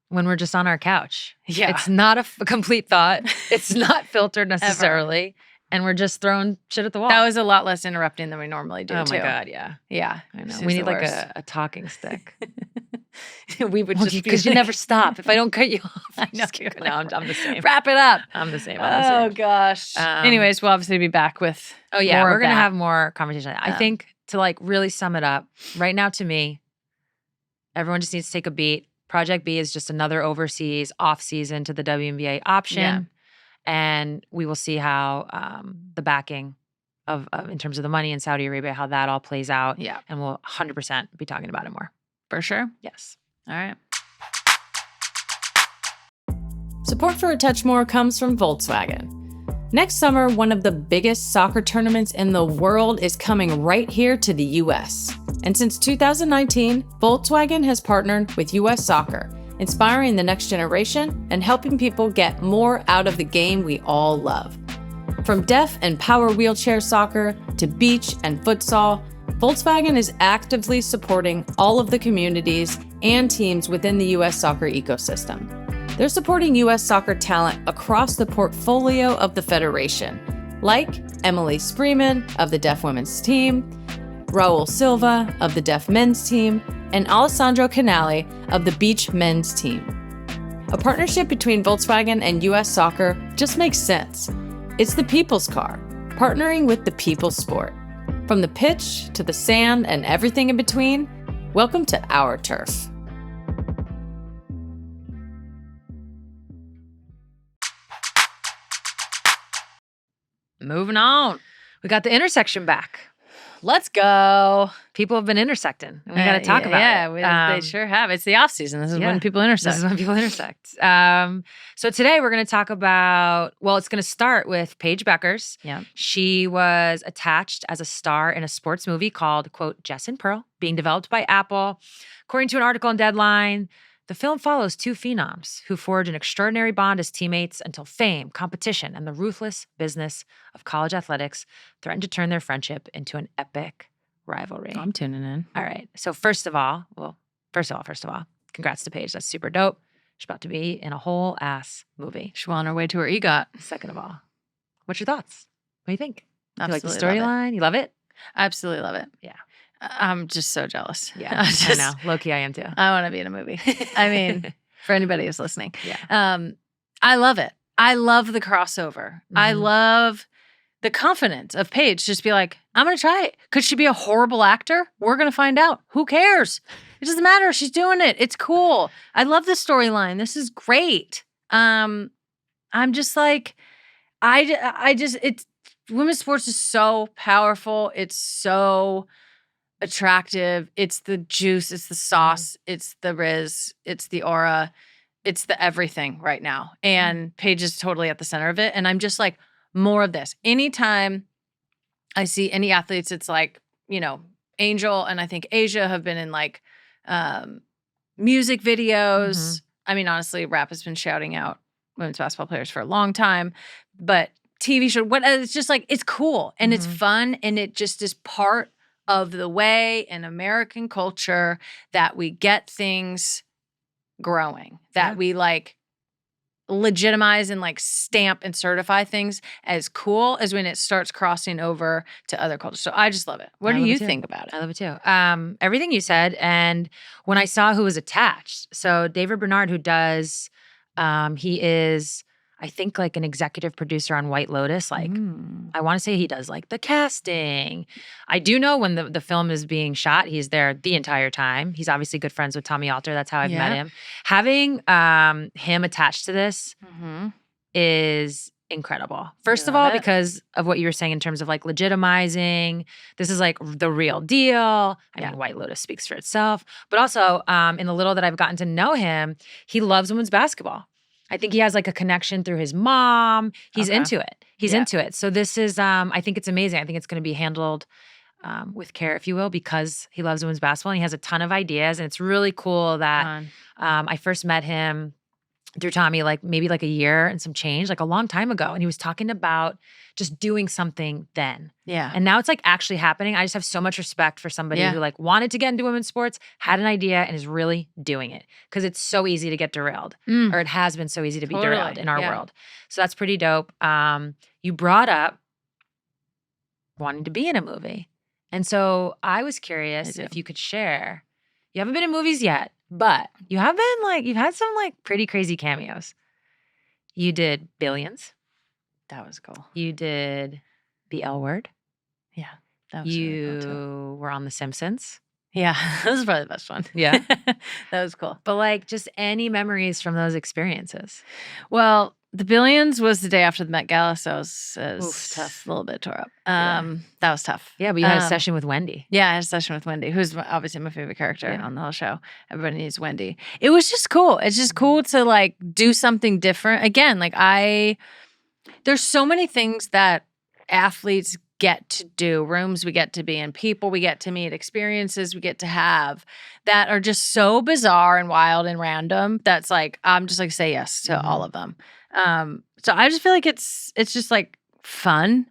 when we're just on our couch. Yeah. It's not a complete thought. It's not filtered necessarily. And we're just throwing shit at the wall. That was a lot less interrupting than we normally do. oh too. my God, yeah. Yeah, I know. It's We just need the like worst. a talking stick. We would just Because you like- never stop. If I don't cut you off, I know. just keep- no, I'm the same. Wrap it up. I'm the same. Oh gosh. Anyways, we'll obviously be back with. Oh yeah, more we're of gonna that. have more conversation. I Um, think to like really sum it up, right now to me, everyone just needs to take a beat. Project B is just another overseas off season to the WNBA option, Yeah. and we will see how the backing of in terms of the money in Saudi Arabia, how that all plays out. Yeah, And we'll 100% be talking about it more. for sure. Yes. All right. Support for A Touch More comes from Volkswagen. Next summer, one of the biggest soccer tournaments in the world is coming right here to the US. And since 2019, Volkswagen has partnered with US Soccer, inspiring the next generation and helping people get more out of the game we all love. From deaf and power wheelchair soccer to beach and futsal, Volkswagen is actively supporting all of the communities and teams within the US soccer ecosystem. They're supporting US soccer talent across the portfolio of the federation, like Emily Spreeman of the deaf women's team, Raul Silva of the deaf men's team, and Alessandro Canale of the beach men's team. A partnership between Volkswagen and US Soccer just makes sense. It's the people's car, partnering with the people's sport. From the pitch to the sand and everything in between, welcome to our turf. Moving on. We got the intersection back. Let's go. People have been intersecting, and we got to talk about it. Yeah, they sure have. It's the off season. This is yeah. when people intersect. This is when people intersect. So today we're going to talk about, well, it's going to start with Paige Bueckers. Yeah. She was attached as a star in a sports movie called, quote, Jess and Pearl, being developed by Apple. According to an article in Deadline, the film follows two phenoms who forge an extraordinary bond as teammates until fame, competition, and the ruthless business of college athletics threaten to turn their friendship into an epic rivalry. I'm tuning in. All right. So first of all, congrats to Paige. That's super dope. She's about to be in a whole ass movie. She's well on her way to her EGOT. Second of all, what's your thoughts? What do you think? You like the Absolutely love it. storyline? You love it? Absolutely love it. Yeah. I'm just so jealous. Yeah. I I know. Low key, I am too. I want to be in a movie. I mean, for anybody who's listening. Yeah. I love it. I love the crossover. I Mhm. love the confidence of Paige. Just be like, I'm going to try it. Could she be a horrible actor? We're going to find out. Who cares? It doesn't matter. She's doing it. It's cool. I love the storyline. This is great. I'm just like, it's women's sports is so powerful. It's so attractive. It's the juice. It's the sauce. It's the riz. It's the aura. It's the everything right now. And Paige is totally at the center of it. And I'm just like, more of this. Anytime I see any athletes, it's like, Angel and I think Asia have been in like music videos. I mean, honestly, rap has been shouting out women's basketball players for a long time, but TV show, it's just like, it's cool and it's fun and it just is part of the way in American culture that we get things growing, that we like legitimize and like stamp and certify things as cool as when it starts crossing over to other cultures. So I just love it. What do you think about it? I love it too. Everything you said. And when I saw who was attached, so David Bernard, who does, he is, I think, like an executive producer on White Lotus. Like, I want to say he does like the casting. I do know when the film is being shot, he's there the entire time. He's obviously good friends with Tommy Alter. That's how I've met him. Having him attached to this is incredible. First of all, because of what you were saying in terms of like legitimizing, this is like the real deal. I mean, White Lotus speaks for itself. But also, in the little that I've gotten to know him, he loves women's basketball. I think he has like a connection through his mom. He's into it. He's into it. So this is, I think it's amazing. I think it's going to be handled with care, if you will, because he loves women's basketball and he has a ton of ideas. And it's really cool that I first met him through Tommy, like maybe like a year and some change, like a long time ago. And he was talking about just doing something then. Yeah. And now it's like actually happening. I just have so much respect for somebody who like wanted to get into women's sports, had an idea, and is really doing it. Because it's so easy to get derailed. Or it has been so easy to be derailed in our world. So that's pretty dope. You brought up wanting to be in a movie. And so I was curious if you could share. You haven't been in movies yet, but you have been like, you've had some like pretty crazy cameos. You did Billions. That was cool. You did The L Word. Yeah. That was really cool You were on The Simpsons. Yeah. That was probably the best one. Yeah. That was cool. But like just any memories from those experiences? Well, the Billions was the day after the Met Gala, so it was tough, a little bit tore up. That was tough. Yeah, but you had a session with Wendy. Yeah, I had a session with Wendy, who's obviously my favorite character on the whole show. Everybody needs Wendy. It was just cool. It's just cool to like do something different. Again, like there's so many things that athletes get to do, rooms we get to be in, people we get to meet, experiences we get to have that are just so bizarre and wild and random. That's like, I'm just like, say yes to all of them. So I just feel like it's just like fun.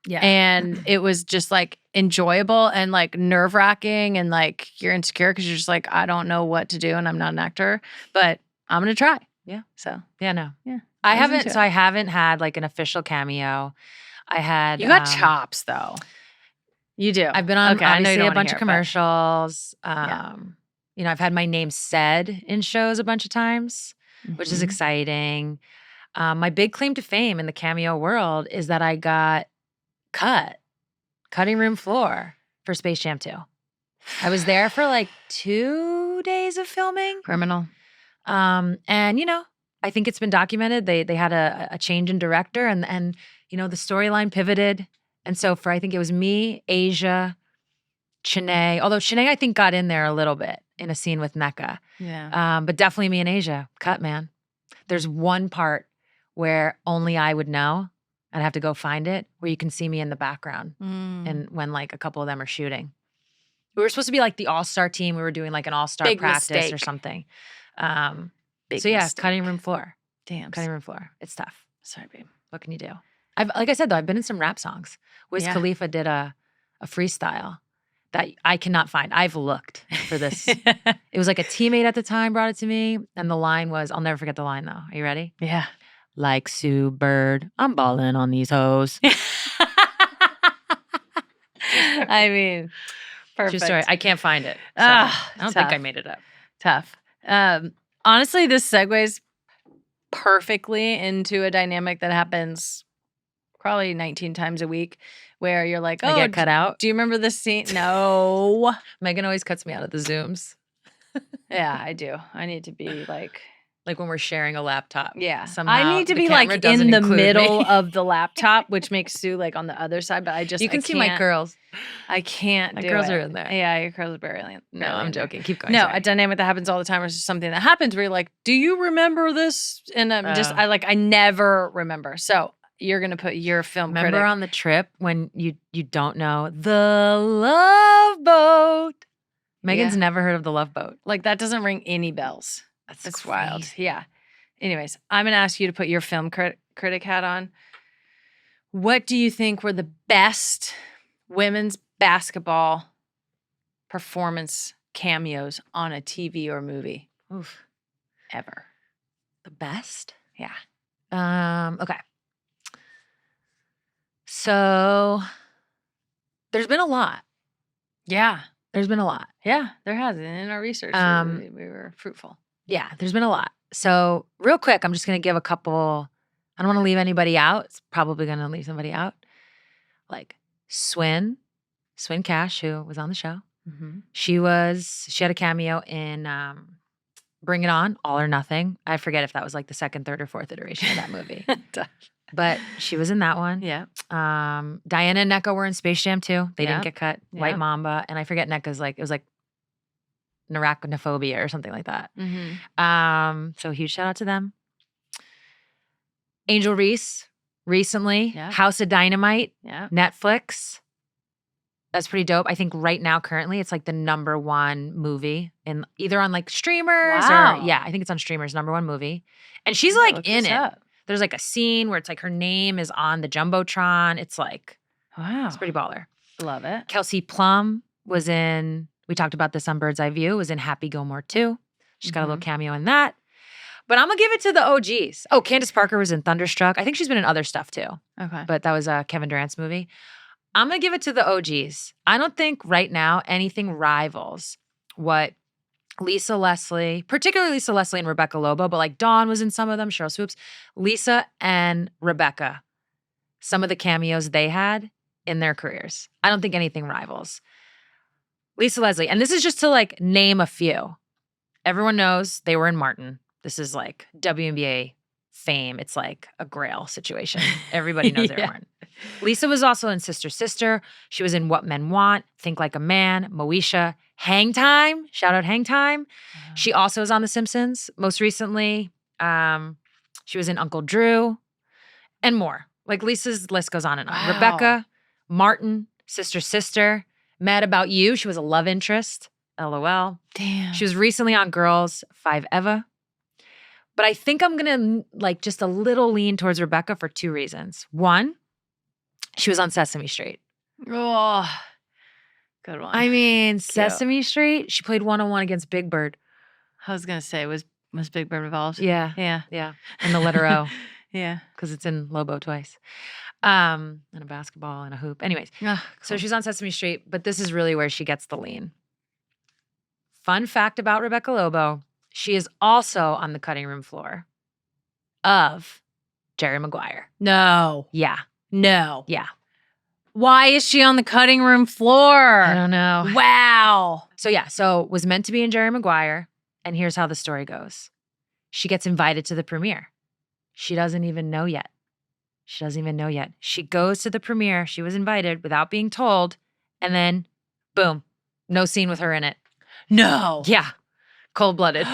Yeah. And it was just like enjoyable and like nerve wracking and like you're insecure because you're just like, I don't know what to do and I'm not an actor, but I'm going to try. Yeah. So, yeah, no. Yeah. I haven't had like an official cameo. I had. You got chops though. You do. I've been on obviously a bunch of commercials. You know, I've had my name said in shows a bunch of times, which is exciting. My big claim to fame in the cameo world is that I got cutting room floor for Space Jam 2. I was there for like 2 days of filming. Criminal. And you know, I think it's been documented. They had a change in director and you know, the storyline pivoted. And so I think it was me, Asia, Chanae, although Chanae I think got in there a little bit in a scene with Mecca. Yeah. But definitely me and Asia. Cut, man. There's one part where only I would know. I'd have to go find it, where you can see me in the background and when like a couple of them are shooting. We were supposed to be like the all-star team. We were doing like an all-star practice or something. Cutting room floor. Damn. Cutting room floor. It's tough. Sorry, babe. What can you do? Like I said, though, I've been in some rap songs. Wiz Khalifa did a freestyle that I cannot find. I've looked for this. It was like a teammate at the time brought it to me. And the line was, I'll never forget the line though. Are you ready? Yeah. Like Sue Bird, I'm balling on these hoes. I mean, perfect. True story. I can't find it. So I don't think I made it up. Tough. Honestly, this segues perfectly into a dynamic that happens probably 19 times a week where you're like, I get cut out. Do you remember this scene? No. Megan always cuts me out of the Zooms. Yeah, I do. I need to be like when we're sharing a laptop. Yeah. Somehow I need to be like in the middle of the laptop, which makes Sue like on the other side, but You can see my curls. I can't my do curls it. are in there. Yeah, your curls are barely. No, I'm joking. Keep going. No, sorry. a dynamic that happens all the time is just something that happens where you're like, do you remember this? And I never remember. So you're going to put your film Remember critic. on the trip when you don't know The Love Boat? Megan's never heard of The Love Boat. Like that doesn't ring any bells. That's wild. crazy. Yeah. Anyways, I'm going to ask you to put your film critic hat on. What do you think were the best women's basketball performance cameos on a TV or movie Oof. ever? The best? Yeah. Okay. So there's been a lot. Yeah. There's been a lot. Yeah, there has. In our research, we were fruitful. Yeah, there's been a lot. So real quick, I'm just going to give a couple. I don't want to leave anybody out. It's probably going to leave somebody out. Like Swin Cash, who was on the show. Mm-hmm. She had a cameo in Bring It On, All or Nothing. I forget if that was like the second, third, or fourth iteration of that movie. But she was in that one. Yeah. Diana and NECA were in Space Jam too. They didn't get cut. Yeah. White Mamba. And I forget NECA's it was like Narachnophobia or something like that. Mm-hmm. So huge shout out to them. Angel Reese recently. Yeah. House of Dynamite. Yeah. Netflix. That's pretty dope. I think right now, currently, it's like the #1 movie in either on like streamers Wow. or I think it's on streamers, #1 movie. And she's Yeah, like look in this it. up. There's like a scene where it's like her name is on the Jumbotron. It's like, Wow. it's pretty baller. Love it. Kelsey Plum was in, we talked about this on Bird's Eye View, was in Happy Gilmore 2. She's got a little cameo in that. But I'm going to give it to the OGs. Oh, Candace Parker was in Thunderstruck. I think she's been in other stuff too. Okay. But that was Kevin Durant's movie. I'm going to give it to the OGs. I don't think right now anything rivals what Lisa Leslie, particularly Lisa Leslie and Rebecca Lobo, but like Dawn was in some of them, Cheryl Swoops. Lisa and Rebecca, some of the cameos they had in their careers. I don't think anything rivals. Lisa Leslie, and this is just to like name a few. Everyone knows they were in Martin. This is like WNBA fame. It's like a Grail situation. Everybody knows they were in Martin. Lisa was also in Sister Sister. She was in What Men Want, Think Like a Man, Moesha, Hang Time. Shout out Hang Time. She also is on The Simpsons. Most recently, she was in Uncle Drew and more. Like Lisa's list goes on and on. Wow. Rebecca, Martin, Sister Sister, Mad About You. She was a love interest. LOL. Damn. She was recently on Girls 5 Eva. But I think I'm going to like just a little lean towards Rebecca for 2 reasons. One, she was on Sesame Street. Oh, good one. I mean, Sesame Street, she played 1-on-1 against Big Bird. I was going to say, was Big Bird involved? Yeah. Yeah. Yeah. And the letter O. Yeah. Because it's in Lobo twice. And a basketball and a hoop. Anyways, so she's on Sesame Street, but this is really where she gets the lean. Fun fact about Rebecca Lobo, she is also on the cutting room floor of Jerry Maguire. No. Yeah. No. Yeah. Why is she on the cutting room floor? I don't know. Wow. So was meant to be in Jerry Maguire, and here's how the story goes. She gets invited to the premiere. She doesn't even know yet. She goes to the premiere. She was invited without being told, and then, boom, no scene with her in it. No. Yeah. Cold-blooded.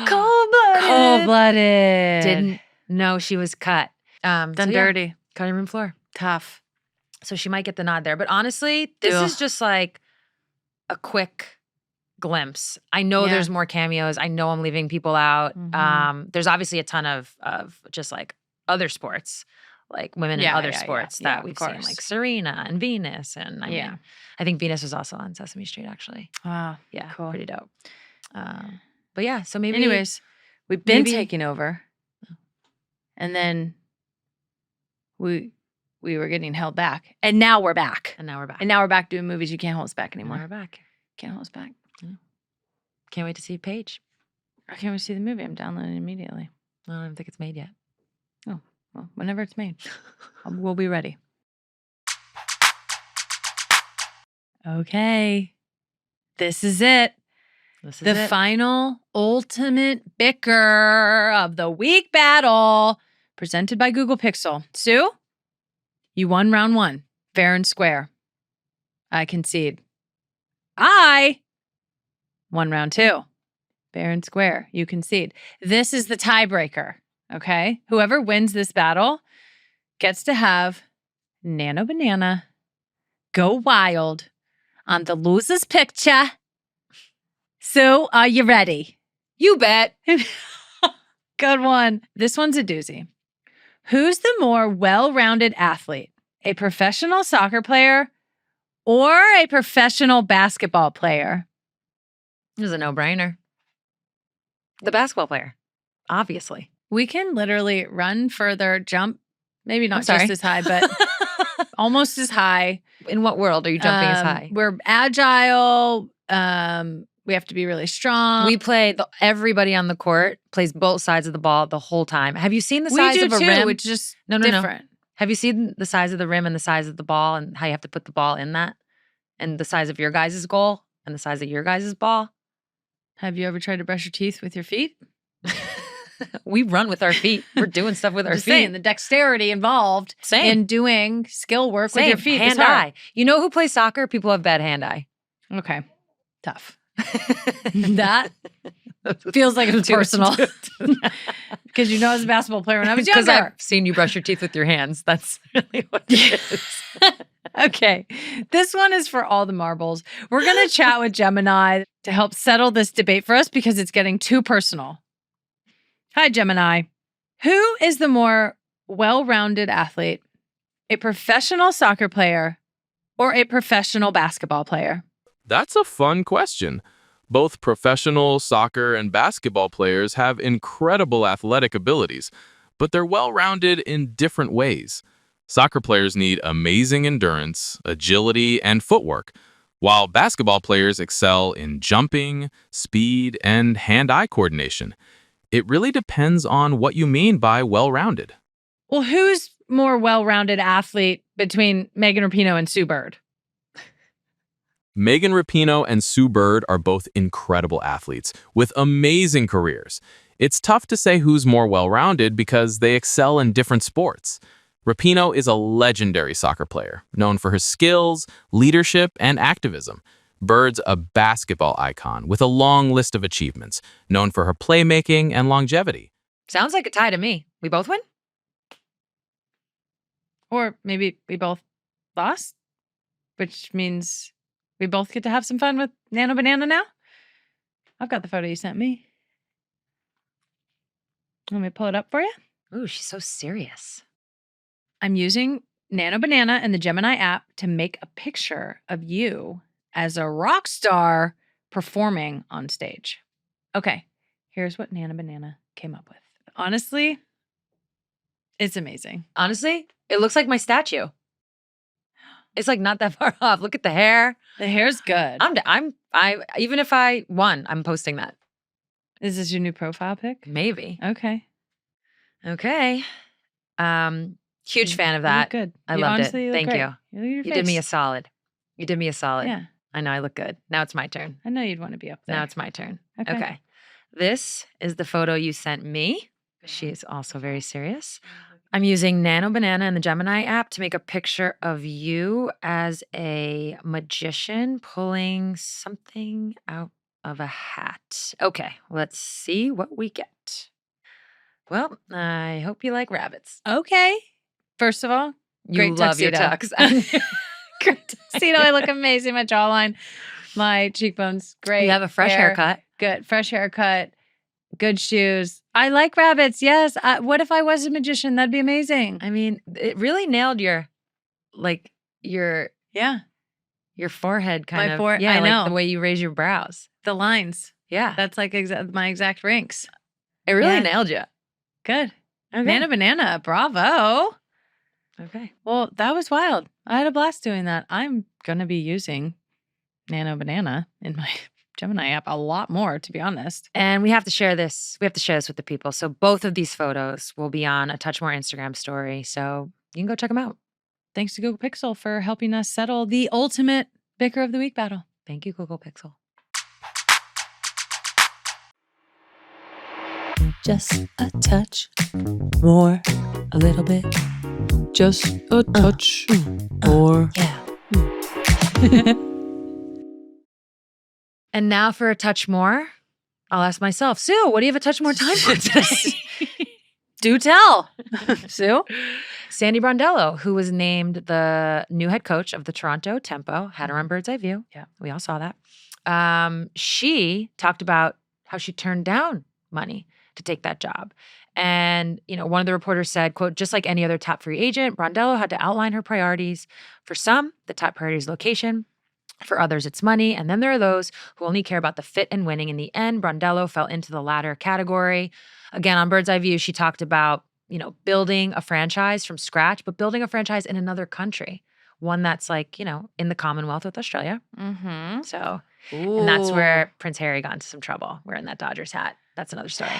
Cold-blooded. Didn't know she was cut. Done dirty. Cutting room floor. Tough. So she might get the nod there. But honestly, this is just like a quick glimpse. I know there's more cameos. I know I'm leaving people out. Mm-hmm. There's obviously a ton of just like other sports, like women in other sports that we've seen, like Serena and Venus. And I mean, I think Venus was also on Sesame Street, actually. Wow. Yeah, cool. pretty dope. But yeah, so maybe. Anyways, we've been taking over. And then we were getting held back. And now we're back. And now we're back. And now we're back doing movies. You can't hold us back anymore. Now we're back. Can't hold us back. Yeah. Can't wait to see Paige. I can't wait to see the movie. I'm downloading it immediately. I don't even think it's made yet. Oh, well, whenever it's made, we'll be ready. Okay. This is it. The final ultimate bicker of the week battle presented by Google Pixel. Sue, you won round 1, fair and square. I concede. I won round 2, fair and square. You concede. This is the tiebreaker, okay? Whoever wins this battle gets to have Nano Banana go wild on the loser's picture. Sue, are you ready? You bet. Good one. This one's a doozy. Who's the more well-rounded athlete? A professional soccer player or a professional basketball player? It was a no-brainer. The basketball player, obviously. We can literally run further, jump, maybe I'm not sorry. just as high, but almost as high. In what world are you jumping as high? We're agile. We have to be really strong. We play, everybody on the court plays both sides of the ball the whole time. Have you seen the size do of a too, rim? which is No. different. Have you seen the size of the rim and the size of the ball and how you have to put the ball in that? And the size of your guys' goal and the size of your guys' ball? Have you ever tried to brush your teeth with your feet? We run with our feet. We're doing stuff with our Just feet. saying, the dexterity involved in doing skill work with your feet. is hard. Hand-eye. You know who plays soccer? People have bad hand-eye. Okay. Tough. That feels like it's personal. Because you know, as a basketball player when I was younger. Because I've seen you brush your teeth with your hands. That's really what it is. Okay. This one is for all the marbles. We're going to chat with Gemini to help settle this debate for us because it's getting too personal. Hi, Gemini. Who is the more well-rounded athlete? A professional soccer player or a professional basketball player? That's a fun question. Both professional soccer and basketball players have incredible athletic abilities, but they're well-rounded in different ways. Soccer players need amazing endurance, agility, and footwork, while basketball players excel in jumping, speed, and hand-eye coordination. It really depends on what you mean by well-rounded. Well, who's more well-rounded athlete between Megan Rapinoe and Sue Bird? Megan Rapinoe and Sue Bird are both incredible athletes with amazing careers. It's tough to say who's more well-rounded because they excel in different sports. Rapinoe is a legendary soccer player, known for her skills, leadership, and activism. Bird's a basketball icon with a long list of achievements, known for her playmaking and longevity. Sounds like a tie to me. We both win? Or maybe we both lost, which means we both get to have some fun with Nano Banana now. I've got the photo you sent me. Let me pull it up for you. Ooh, she's so serious. I'm using Nano Banana and the Gemini app to make a picture of you as a rock star performing on stage. Okay, here's what Nano Banana came up with. Honestly, it's amazing. Honestly, it looks like my statue. It's like not that far off. Look at the hair. The hair's good. Even if I won, I'm posting that. Is this your new profile pic? Maybe. Okay. Huge fan of that. You look good. I loved it. You look Thank great. you. You You did me a solid. You did me a solid. Yeah. I know I look good. Now it's my turn. I know you'd want to be up there. Now it's my turn. Okay. Okay. This is the photo you sent me. She's also very serious. I'm using Nano Banana and the Gemini app to make a picture of you as a magician pulling something out of a hat. Okay, let's see what we get. Well, I hope you like rabbits. Okay. First of all, You great love your tuxedo. tux. Great tuxedo. I look amazing. My jawline, my cheekbones, great. You have a fresh hair, haircut. Good. Fresh haircut. Good shoes. I like rabbits. Yes. What if I was a magician? That'd be amazing. I mean, it really nailed your Yeah. forehead kind My of. Yeah, I know. like the way you raise your brows. The lines. Yeah. That's like my exact ranks. It really Yeah. nailed you. Good. Okay. Nano Banana. Bravo. Okay. Well, that was wild. I had a blast doing that. I'm going to be using Nano Banana in my Gemini app a lot more, to be honest. And we have to share this. We have to share this with the people. So both of these photos will be on a Touch More Instagram story. So you can go check them out. Thanks to Google Pixel for helping us settle the ultimate Bicker of the Week battle. Thank you, Google Pixel. Just a touch more, a little bit. Just a touch more. Yeah. And now for a touch more, I'll ask myself, Sue, what do you have a touch more time for today? Do tell, Sue. Sandy Brondello, who was named the new head coach of the Toronto Tempo, had her on Bird's Eye View. Yeah. We all saw that. She talked about how she turned down money to take that job. And, one of the reporters said, quote, just like any other top free agent, Brondello had to outline her priorities. For some, the top priority is location. For others, it's money. And then there are those who only care about the fit and winning. In the end, Brondello fell into the latter category. Again, on Bird's Eye View, she talked about, building a franchise from scratch, but building a franchise in another country. One that's like, in the Commonwealth with Australia. Mm-hmm. So, and that's where Prince Harry got into some trouble, wearing that Dodgers hat. That's another story.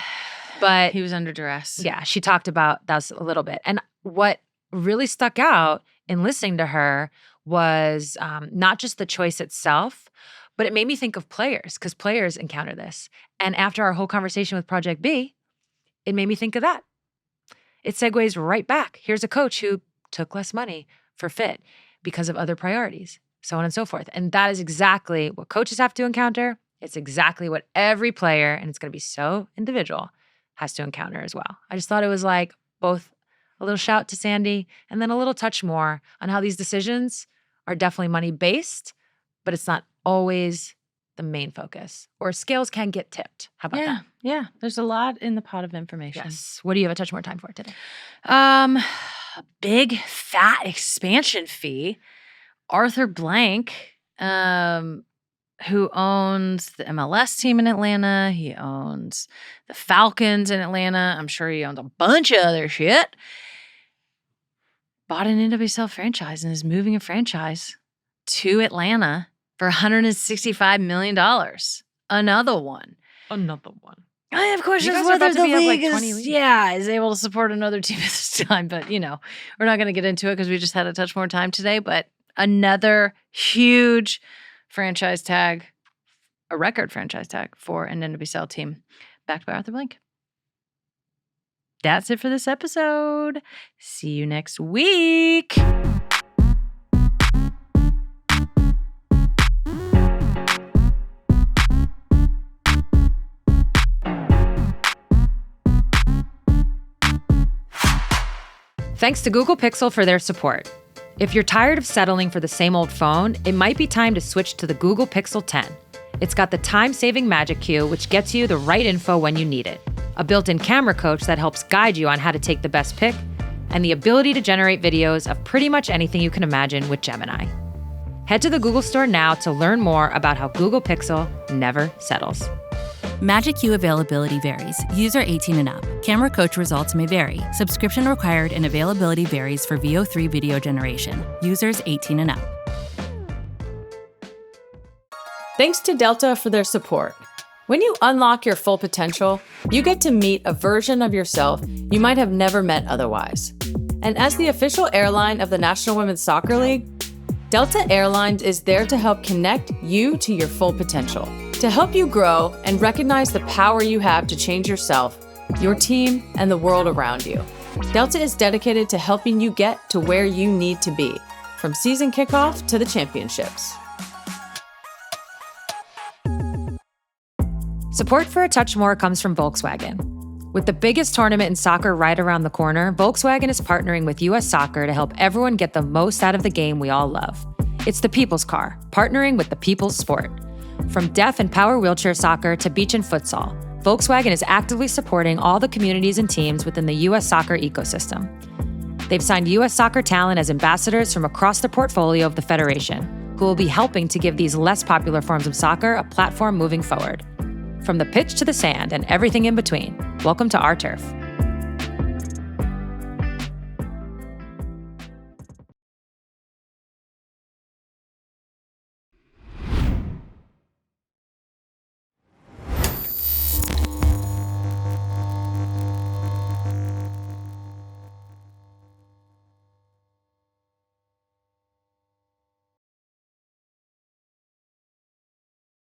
But he was under duress. Yeah, she talked about that a little bit. And what really stuck out in listening to her was not just the choice itself, but it made me think of players, because players encounter this. And after our whole conversation with Project B, it made me think of that. It segues right back. Here's a coach who took less money for fit because of other priorities, so on and so forth. And that is exactly what coaches have to encounter. It's exactly what every player, and it's going to be so individual, has to encounter as well. I just thought it was like both a little shout to Sandy and then a little touch more on how these decisions are definitely money-based, but it's not always the main focus. Or scales can get tipped. How about that? Yeah. There's a lot in the pot of information. Yes. What do you have a touch more time for today? A big fat expansion fee. Arthur Blank, who owns the MLS team in Atlanta. He owns the Falcons in Atlanta. I'm sure he owns a bunch of other shit. Bought an NWSL franchise and is moving a franchise to Atlanta for $165 million. Another one. I have questions whether the league is able to support another team at this time. But, we're not going to get into it because we just had a touch more time today. But another huge franchise tag, a record franchise tag for an NWSL team backed by Arthur Blank. That's it for this episode. See you next week. Thanks to Google Pixel for their support. If you're tired of settling for the same old phone, it might be time to switch to the Google Pixel 10. It's got the time-saving Magic Cue, which gets you the right info when you need it, a built-in camera coach that helps guide you on how to take the best pic, and the ability to generate videos of pretty much anything you can imagine with Gemini. Head to the Google Store now to learn more about how Google Pixel never settles. Magic Cue availability varies. User 18 and up. Camera coach results may vary. Subscription required and availability varies for VO3 video generation. Users 18 and up. Thanks to Delta for their support. When you unlock your full potential, you get to meet a version of yourself you might have never met otherwise. And as the official airline of the National Women's Soccer League, Delta Airlines is there to help connect you to your full potential, to help you grow and recognize the power you have to change yourself, your team, and the world around you. Delta is dedicated to helping you get to where you need to be, from season kickoff to the championships. Support for A Touch More comes from Volkswagen. With the biggest tournament in soccer right around the corner, Volkswagen is partnering with U.S. Soccer to help everyone get the most out of the game we all love. It's the people's car, partnering with the people's sport. From deaf and power wheelchair soccer to beach and futsal, Volkswagen is actively supporting all the communities and teams within the U.S. soccer ecosystem. They've signed U.S. soccer talent as ambassadors from across the portfolio of the Federation, who will be helping to give these less popular forms of soccer a platform moving forward. From the pitch to the sand and everything in between, welcome to our turf.